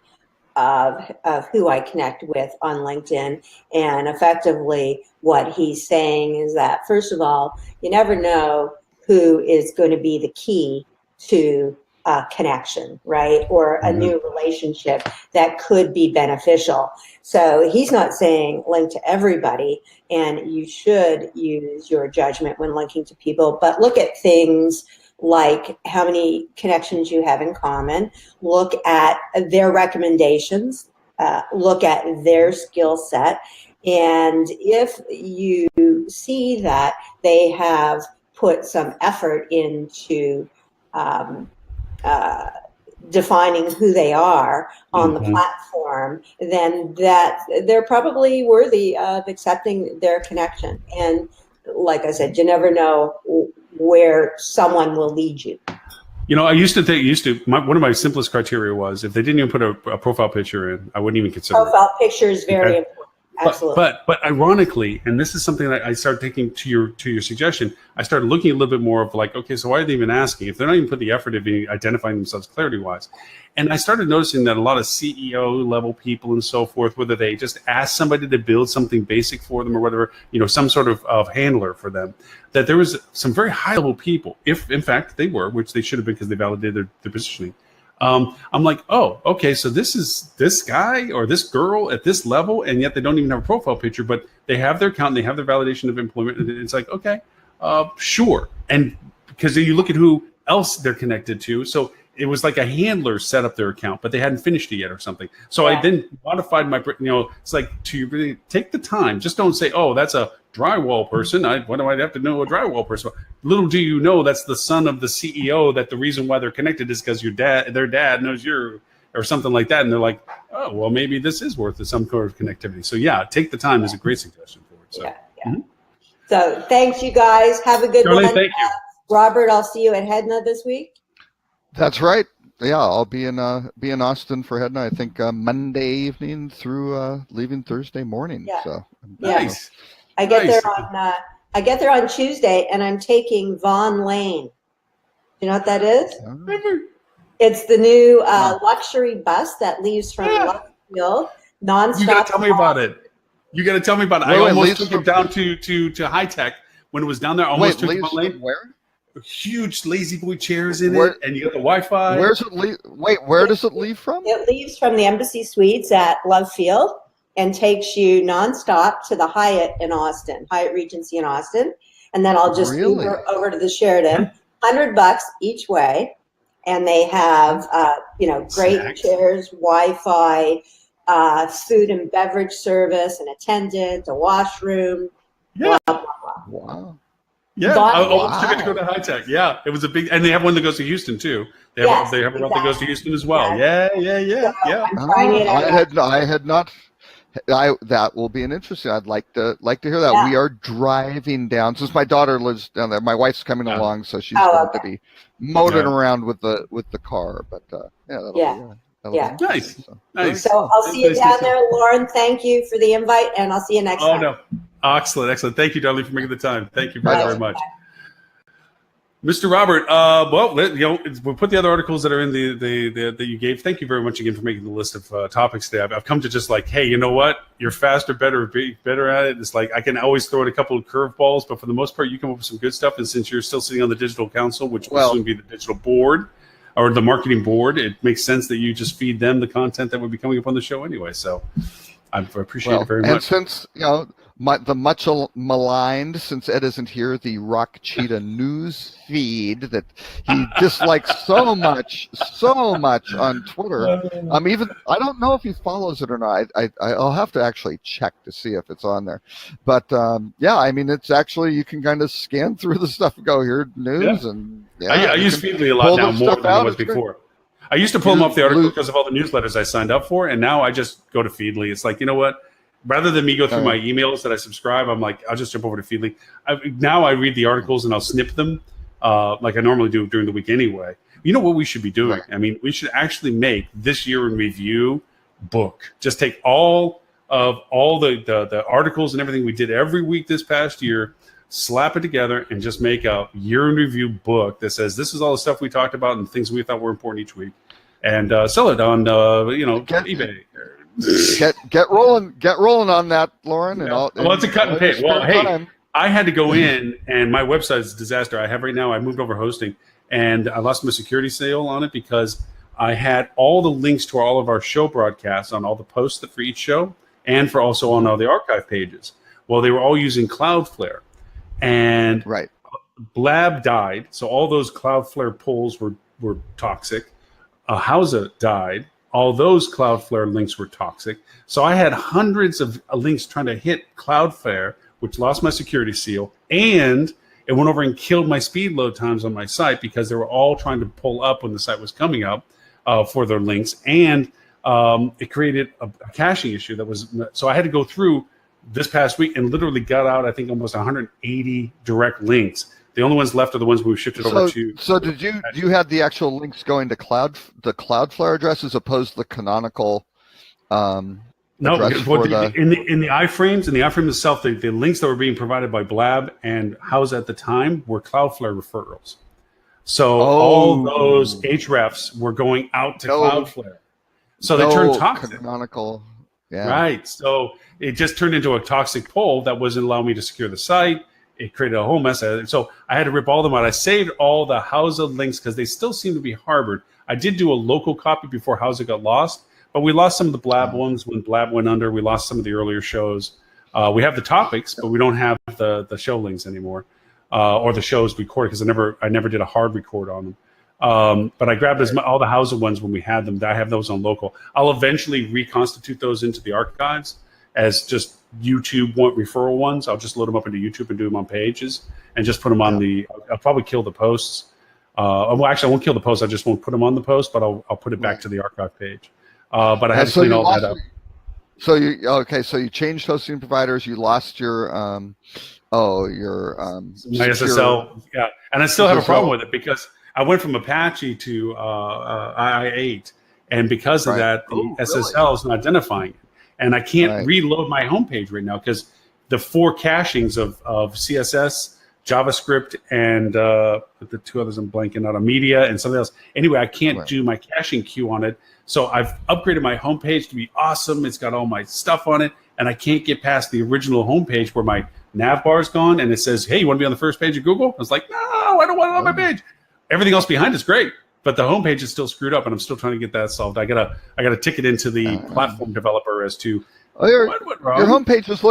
of who I connect with on LinkedIn. And effectively what he's saying is that, first of all, you never know who is going to be the key to a connection, right? Or a new relationship that could be beneficial. So he's not saying link to everybody, and you should use your judgment when linking to people, but look at things like how many connections you have in common, look at their recommendations, look at their skill set. And if you see that they have put some effort into defining who they are on the platform, then that they're probably worthy of accepting their connection. And like I said, you never know where someone will lead you. I used to one of my simplest criteria was if they didn't even put a profile picture in, I wouldn't even consider profile picture is very important. Absolutely. But ironically, and this is something that I started taking to your suggestion, I started looking a little bit more of like, okay, so why are they even asking if they're not even putting the effort into identifying themselves clarity wise? And I started noticing that a lot of CEO level people and so forth, whether they just ask somebody to build something basic for them or whether, some sort of handler for them, that there was some very high level people, if in fact they were, which they should have been because they validated their positioning. I'm like, oh, okay, so this is this guy or this girl at this level, and yet they don't even have a profile picture, but they have their account and they have their validation of employment. And it's like, okay, sure. And because then you look at who else they're connected to. So it was like a handler set up their account, but they hadn't finished it yet or something. So I then modified my, it's like to really take the time. Just don't say, oh, that's a drywall person. Why do I have to know a drywall person? Little do you know that's the son of the CEO, that the reason why they're connected is because their dad knows you or something like that. And they're like, oh, well, maybe this is worth some sort of connectivity. So yeah, take the time is a great suggestion for it. So, So thanks, you guys. Have a good one. Thank you. Robert, I'll see you at HEDNA this week. That's right. Yeah, I'll be in Austin for HEDNA, I think Monday evening through leaving Thursday morning. Yeah. So nice. I get there on Tuesday, and I'm taking Vaughan Lane. You know what that is? It's the new luxury bus that leaves from Luffield nonstop. You got to tell me about it. I almost took it down to high tech when it was down there. I almost took Vaughan Lane. Where? Huge lazy boy chairs in it, and you got the Wi-Fi. Where's it leave? Wait, where does it leave from? It leaves from the Embassy Suites at Love Field and takes you nonstop to the Hyatt in Austin, Hyatt Regency in Austin, and then I'll just Uber over to the Sheraton. $100 each way, and they have great chairs, Wi-Fi, food and beverage service, an attendant, a washroom. Yeah. Blah, blah, blah. Wow. Yeah. But- I almost took it to go to high tech. Yeah. It was a big, and they have one that goes to Houston too. They have a route that goes to Houston as well. Exactly. Yeah. I'm trying it out. I had not. That will be an interesting. I'd like to hear that. Yeah. We are driving down since my daughter lives down there. My wife's coming along, so she's going to be motoring around with the car. But that'll be Nice. So. Nice. So I'll see you down there, Lauren. Thank you for the invite, and I'll see you next time. No. Excellent. Thank you, Darlene, for making the time. Thank you very much. Mr. Robert, we'll put the other articles that are in the that you gave. Thank you very much again for making the list of topics today. I've come to just like, hey, you know what? You're faster, better at it. It's like I can always throw in a couple of curveballs, but for the most part, you come up with some good stuff. And since you're still sitting on the digital council, which will soon be the digital board or the marketing board, it makes sense that you just feed them the content that would be coming up on the show anyway. So I appreciate it very much. And since the much maligned, since Ed isn't here, the Rock Cheetah news feed that he dislikes so much on Twitter. I don't know if he follows it or not. I'll have to actually check to see if it's on there. But it's actually, you can kind of scan through the stuff and go, here news and I use Feedly a lot now more than I was before. I used to pull them off the article because of all the newsletters I signed up for, and now I just go to Feedly. It's like, you know what? Rather than me go through my emails that I subscribe, I'm like, I'll just jump over to Feedly. Now I read the articles and I'll snip them like I normally do during the week anyway. You know what we should be doing? I mean, we should actually make this year in review book. Just take all the articles and everything we did every week this past year, slap it together, and just make a year in review book that says this is all the stuff we talked about and things we thought were important each week, and sell it on eBay. Get rolling on that, Lauren. And it's a cut and paste. Well, hey, I had to go in, and my website is a disaster. I moved over hosting, and I lost my security sale on it because I had all the links to all of our show broadcasts on all the posts for each show, and for also on all the archive pages. Well, they were all using Cloudflare, and Blab died, so all those Cloudflare polls were toxic. Hausa died. All those Cloudflare links were toxic. So I had hundreds of links trying to hit Cloudflare, which lost my security seal, and it went over and killed my speed load times on my site because they were all trying to pull up when the site was coming up for their links, and it created a caching issue that was. So I had to go through this past week and literally got out, I think, almost 180 direct links. The only ones left are the ones we shifted over to. So did you had the actual links going to the Cloudflare address as opposed to the canonical no, in the iframes, itself, the links that were being provided by Blab and House at the time were Cloudflare referrals. So all those hrefs were going out to Cloudflare. So they turned toxic. Canonical. Yeah. Right. So it just turned into a toxic poll that wasn't allowing me to secure the site. It created a whole mess out of it. So I had to rip all them out. I saved all the Hausa links because they still seem to be harbored. I did do a local copy before Hausa got lost, but we lost some of the Blab ones when Blab went under. We lost some of the earlier shows. We have the topics, but we don't have the show links anymore, or the shows recorded because I never did a hard record on them. But I grabbed all the Hausa ones when we had them. I have those on local. I'll eventually reconstitute those into the archives as just YouTube referral ones. I'll just load them up into YouTube and do them on pages and just put them on I'll probably kill the posts. Well, actually, I won't kill the posts. I just won't put them on the post, but I'll put it back to the archive page. But I had to clean all that up. So you changed hosting providers. You lost your my SSL. Yeah, and I still have a problem with it because I went from Apache to II8, and because of that, the SSL is not identifying it. And I can't reload my homepage right now because the 4 cachings of CSS, JavaScript, and the 2 others I'm blanking out on, media and something else. Anyway, I can't do my caching queue on it. So I've upgraded my homepage to be awesome. It's got all my stuff on it, and I can't get past the original homepage where my nav bar is gone, and it says, "Hey, you want to be on the first page of Google?" I was like, "No, I don't want it on my page." Everything else behind is great, but the homepage is still screwed up, and I'm still trying to get that solved. I gotta ticket into the platform developer as to your homepage is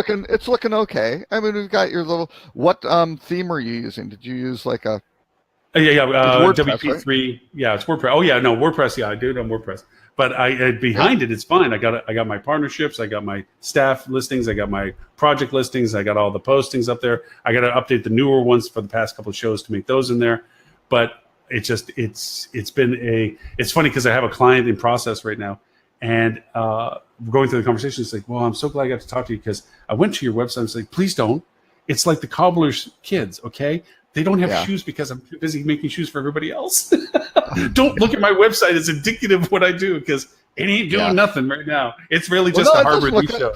looking okay. I mean, we've got your little theme are you using? Did you use like a WP3? Right? Yeah, it's WordPress. Oh yeah, no WordPress. Yeah, I do it on WordPress. But behind it, it's fine. I got my partnerships, I got my staff listings, I got my project listings, I got all the postings up there. I got to update the newer ones for the past couple of shows to make those in there. But it's funny because I have a client in process right now, and going through the conversation, it's like, well, I'm so glad I got to talk to you because I went to your website and it's like, please don't. It's like the cobbler's kids, okay? They don't have shoes because I'm too busy making shoes for everybody else. Don't look at my website as indicative of what I do because it ain't doing nothing right now. It's really just a Harvard show. It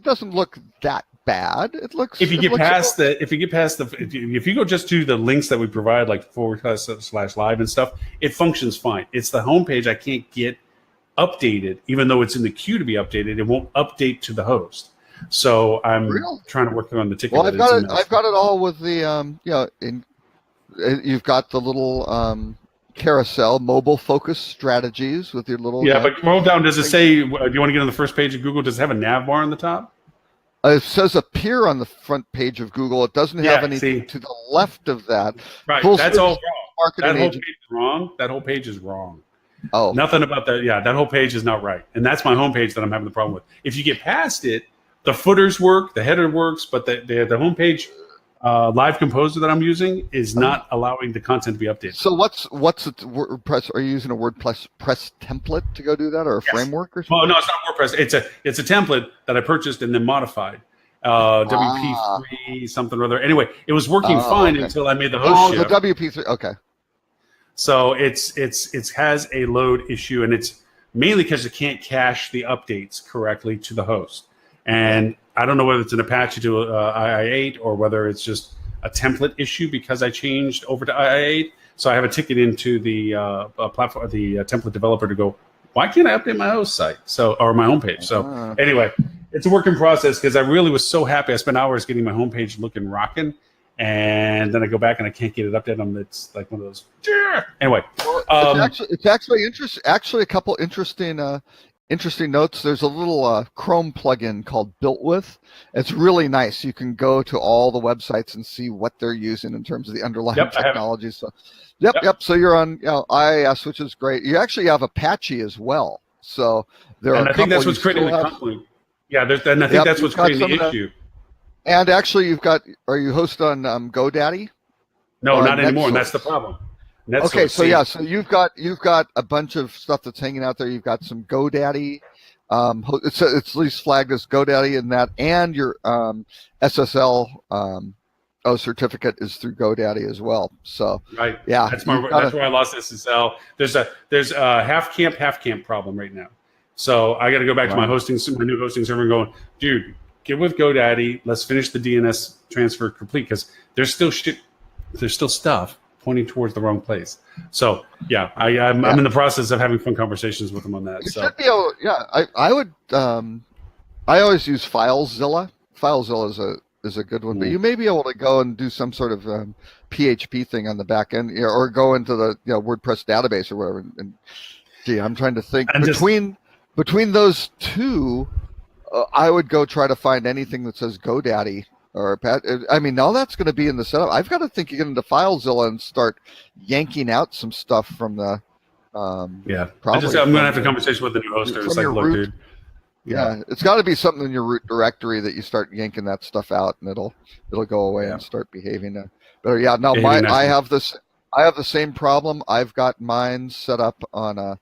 doesn't look that bad. It looks. If you go just to the links that we provide, like /live and stuff, it functions fine. It's the homepage I can't get updated, even though it's in the queue to be updated. It won't update to the host. So I'm trying to work on the ticket. Well, I've got it all with the you've got the little carousel mobile focus strategies with your little but scroll down. Does it say? Do you want to get on the first page of Google? Does it have a nav bar on the top? It says appear on the front page of Google. It doesn't have anything to the left of that. Right, that's all wrong. That whole page is wrong. That whole page is wrong. Oh, nothing about that. Yeah, that whole page is not right, and that's my homepage that I'm having the problem with. If you get past it. The footers work, the header works, but the homepage live composer that I'm using is not allowing the content to be updated. So what's WordPress? Are you using a WordPress template to go do that, or a framework or something? Oh no, it's not WordPress. It's a template that I purchased and then modified. WP3 something or other. Anyway, it was working fine until I made the host shift. The WP3. Okay. So it has a load issue, and it's mainly because it can't cache the updates correctly to the host. And I don't know whether it's an Apache to II8 or whether it's just a template issue because I changed over to II8. So I have a ticket into the platform, the template developer to go, why can't I update my host site? Or my homepage. So anyway, it's a work in process because I really was so happy. I spent hours getting my homepage looking rocking. And then I go back and I can't get it updated. It's like one of those. Anyway, it's actually interesting. Actually, a couple interesting notes. There's a little Chrome plugin called Built With. It's really nice. You can go to all the websites and see what they're using in terms of the underlying technology. So, So you're on IIS, which is great. You actually have Apache as well. So I think that's what's creating the conflict. Yeah, and I think that's what's creating the issue. And actually, are you host on GoDaddy? No, not anymore, and that's the problem. Okay, so you've got a bunch of stuff that's hanging out there. You've got some GoDaddy. It's at least flagged as GoDaddy in that, and your SSL certificate is through GoDaddy as well. So that's where I lost SSL. There's a half camp problem right now. So I got to go back to my new hosting server and going, dude, get with GoDaddy. Let's finish the DNS transfer complete because there's still stuff pointing towards the wrong place. So I'm in the process of having fun conversations with them on that. Should be able, I would. I always use FileZilla. FileZilla is a good one, but you may be able to go and do some sort of PHP thing on the back end, or go into the WordPress database or whatever. And I'm trying to think between those two. I would go try to find anything that says GoDaddy. All that's going to be in the setup. I've got to think you get into FileZilla and start yanking out some stuff from the. I'm going to have a conversation with the new hoster. It's like, look, dude. Yeah, it's got to be something in your root directory that you start yanking that stuff out, and it'll go away and start behaving better. Yeah, no, I have the same problem. I've got mine set up on a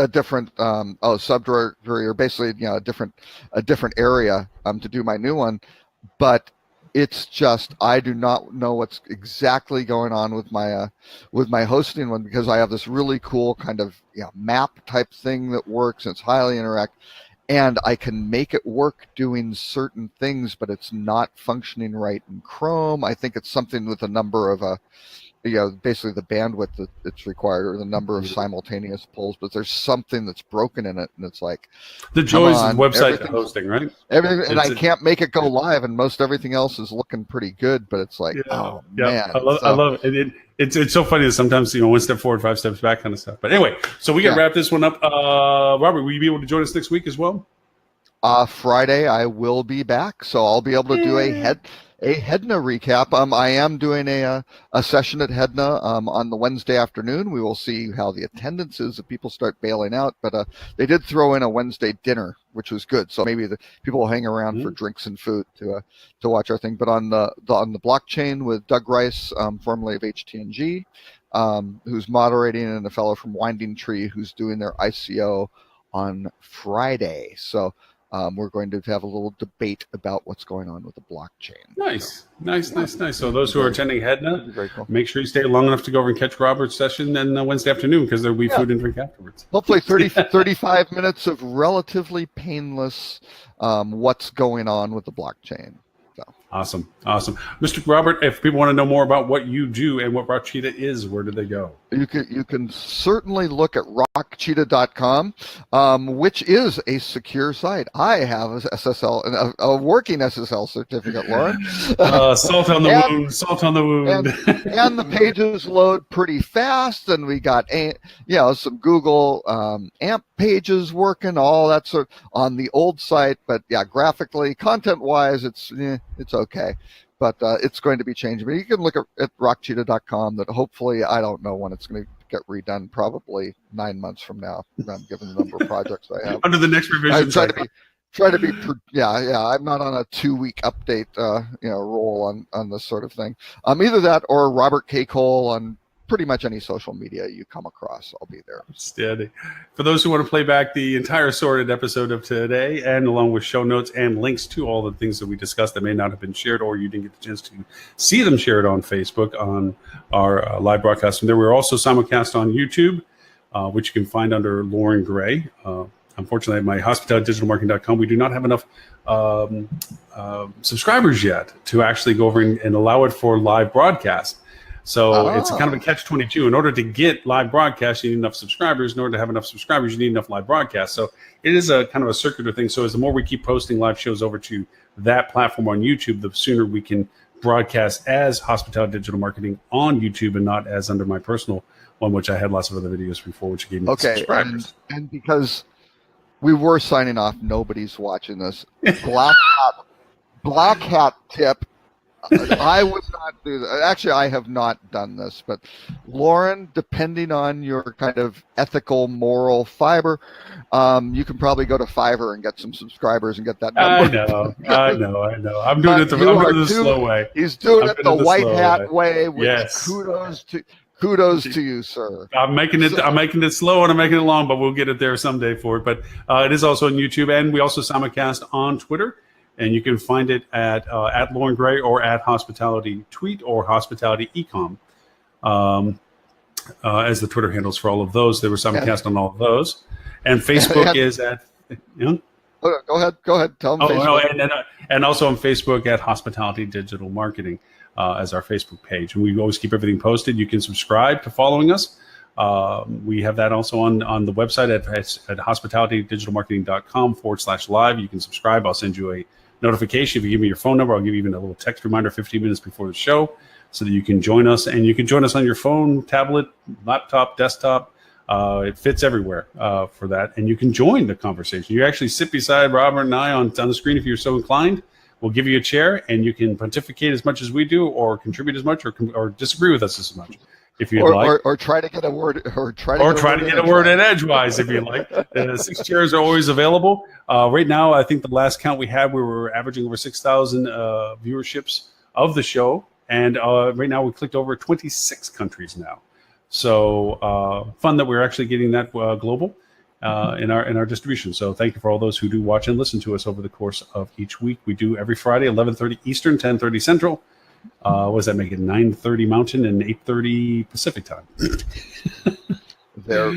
different subdirectory, or basically a different area to do my new one, but it's just I do not know what's exactly going on with my hosting one, because I have this really cool kind of map type thing that works, and it's highly interactive, and I can make it work doing certain things, but it's not functioning right in Chrome. I think it's something with a number of basically the bandwidth that's required, or the number of simultaneous pulls, but there's something that's broken in it, and it's like the joys of website hosting, right? Everything, and I can't make it go live, and most everything else is looking pretty good, but it's like, man, I love it. It's so funny that sometimes 1 step forward, 5 steps back kind of stuff. But anyway, so we can wrap this one up. Robert, will you be able to join us next week as well? Friday I will be back, so I'll be able to do a a Hedna recap. I am doing a session at Hedna on the Wednesday afternoon. We will see how the attendance is if people start bailing out. But they did throw in a Wednesday dinner, which was good. So maybe the people will hang around for drinks and food to watch our thing. But on the blockchain with Doug Rice, formerly of HTNG, who's moderating, and a fellow from Winding Tree who's doing their ICO on Friday. So we're going to have a little debate about what's going on with the blockchain. Nice. So those who are attending Hedna, Very cool. make sure you stay long enough to go over and catch Robert's session and Wednesday afternoon, because there'll be food and drink afterwards. Hopefully 35 minutes of relatively painless what's going on with the blockchain. So. Awesome. Mr. Robert, if people want to know more about what you do and what Rock Cheetah is, where do they go? You can certainly look at rockcheetah.com, which is a secure site. I have a SSL, a working SSL certificate, Lauren. Salt on the wound. And the pages load pretty fast, and we got some Google AMP pages working, all that sort on the old site. But yeah, graphically, content-wise, it's okay. But it's going to be changing. But you can look at rockcheetah.com. That hopefully, I don't know when it's going to get redone. Probably 9 months from now, given the number of projects I have. Under the next revision. Try to be. I'm not on a 2-week update, roll on this sort of thing. Either that or Robert K. Cole on pretty much any social media you come across. I'll be there. Steady. For those who want to play back the entire sorted episode of today, and along with show notes and links to all the things that we discussed that may not have been shared, or you didn't get the chance to see them shared on Facebook on our live broadcast from there. We're also simulcast on YouTube, which you can find under Lauren Gray. Unfortunately, at my hospitalitydigitalmarketing.com, we do not have enough subscribers yet to actually go over and allow it for live broadcast. So it's kind of a catch-22. In order to get live broadcast, you need enough subscribers. In order to have enough subscribers, you need enough live broadcast. So it is a kind of a circular thing. So as the more we keep posting live shows over to that platform on YouTube, the sooner we can broadcast as Hospitality Digital Marketing on YouTube and not as under my personal one, which I had lots of other videos before, which gave me subscribers. And because we were signing off, nobody's watching this. Black hat tip. I would not do that. Actually, I have not done this, but Lauren, depending on your kind of ethical, moral fiber, you can probably go to Fiverr and get some subscribers and get that number. I know. I'm doing it the slow way. He's doing it the white hat way. Yes. Kudos to you, sir. I'm making it slow and I'm making it long, but we'll get it there someday for it. But it is also on YouTube, and we also simulcast on Twitter. And you can find it at Lauren Gray or at Hospitality Tweet or Hospitality Ecom as the Twitter handles for all of those. They were simulcast on all of those. And Facebook is at... Go ahead. Tell them Facebook. No, and also on Facebook at Hospitality Digital Marketing as our Facebook page. And we always keep everything posted. You can subscribe to following us. We have that also on the website at hospitalitydigitalmarketing.com/live. You can subscribe. I'll send you a notification. If you give me your phone number, I'll give you even a little text reminder 15 minutes before the show so that you can join us. And you can join us on your phone, tablet, laptop, desktop. It fits everywhere for that. And you can join the conversation. You actually sit beside Robert and I on the screen if you're so inclined. We'll give you a chair, and you can pontificate as much as we do, or contribute as much, or disagree with us as much. If you'd like, or try to get a word, try to get a word in edgewise, if you like. 6 chairs are always available. Right now, I think the last count we had, we were averaging over 6,000 viewerships of the show, and right now we clicked over 26 countries now. So fun that we're actually getting that global in our distribution. So thank you for all those who do watch and listen to us over the course of each week. We do every Friday, 11:30 Eastern, 10:30 Central. What does that make it? 9:30 Mountain and 8:30 Pacific time. There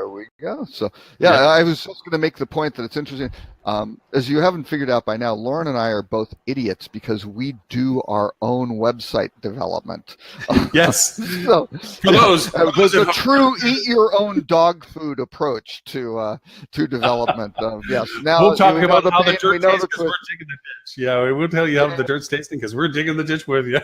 we go. So I was just going to make the point that it's interesting. As you haven't figured out by now, Lauren and I are both idiots because we do our own website development. Yes. So for those, there's a true eat your own dog food approach to development. Yes. Now we'll talk about how the dirt tastes because we're digging the ditch. Yeah, we will tell you how the dirt's tasting because we're digging the ditch with you.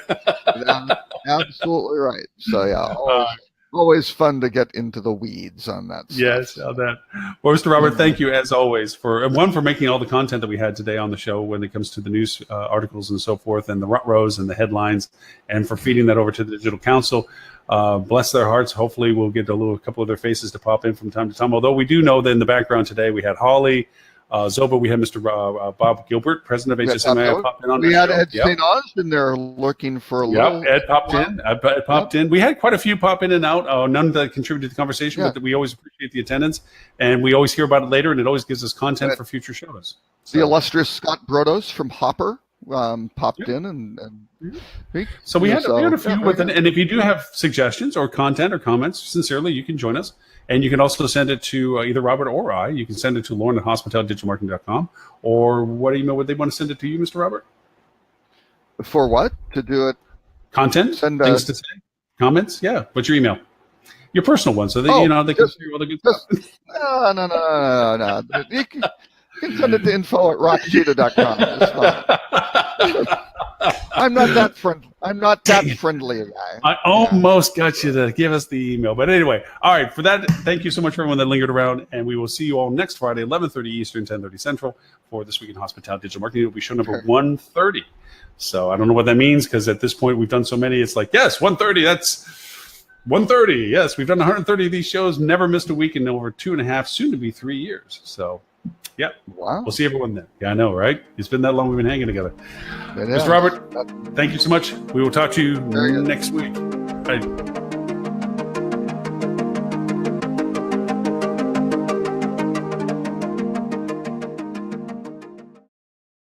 Absolutely right. So always fun to get into the weeds on that stuff. Yes, on that. Well, Mr. Robert, thank you as always for making all the content that we had today on the show when it comes to the news articles and so forth, and the rows and the headlines, and for feeding that over to the Digital Council. Bless their hearts. Hopefully, we'll get a couple of their faces to pop in from time to time. Although we do know that in the background today we had Holly. Zoba, we had Mr. Bob Gilbert, president of HSMA, pop in on the show. We had Ed St. Oz in there looking for a little. Ed popped in. Ed popped in. We had quite a few pop in and out. None that contributed to the conversation, but we always appreciate the attendance, and we always hear about it later, and it always gives us content for future shows. The illustrious Scott Brodos from Hopper popped in, and so we had a few with it. And if you do have suggestions or content or comments, sincerely, you can join us. And you can also send it to either Robert or I. You can send it to Lauren at hospitalitydigitalmarketing.com. Or what email would they want to send it to you, Mr. Robert? For what? To do it? Content? Things to say? Comments? Yeah. What's your email? Your personal one, so that they can see all the good stuff. No. You can send it to info@rockcheetah.com. It's fine. I'm not that friendly a guy. I almost got you to give us the email. But anyway, all right. For that, thank you so much for everyone that lingered around. And we will see you all next Friday, 11:30 Eastern, 10:30 Central, for This Week in Hospitality Digital Marketing. It will be show number 130. So I don't know what that means, because at this point we've done so many. It's like, yes, 130. That's 130. Yes, we've done 130 of these shows. Never missed a week in over 2.5, soon to be 3 years. So. Yeah. Wow. We'll see everyone then. Yeah, I know, right? It's been that long we've been hanging together. Mr. Robert, thank you so much. We will talk to you next week. Bye.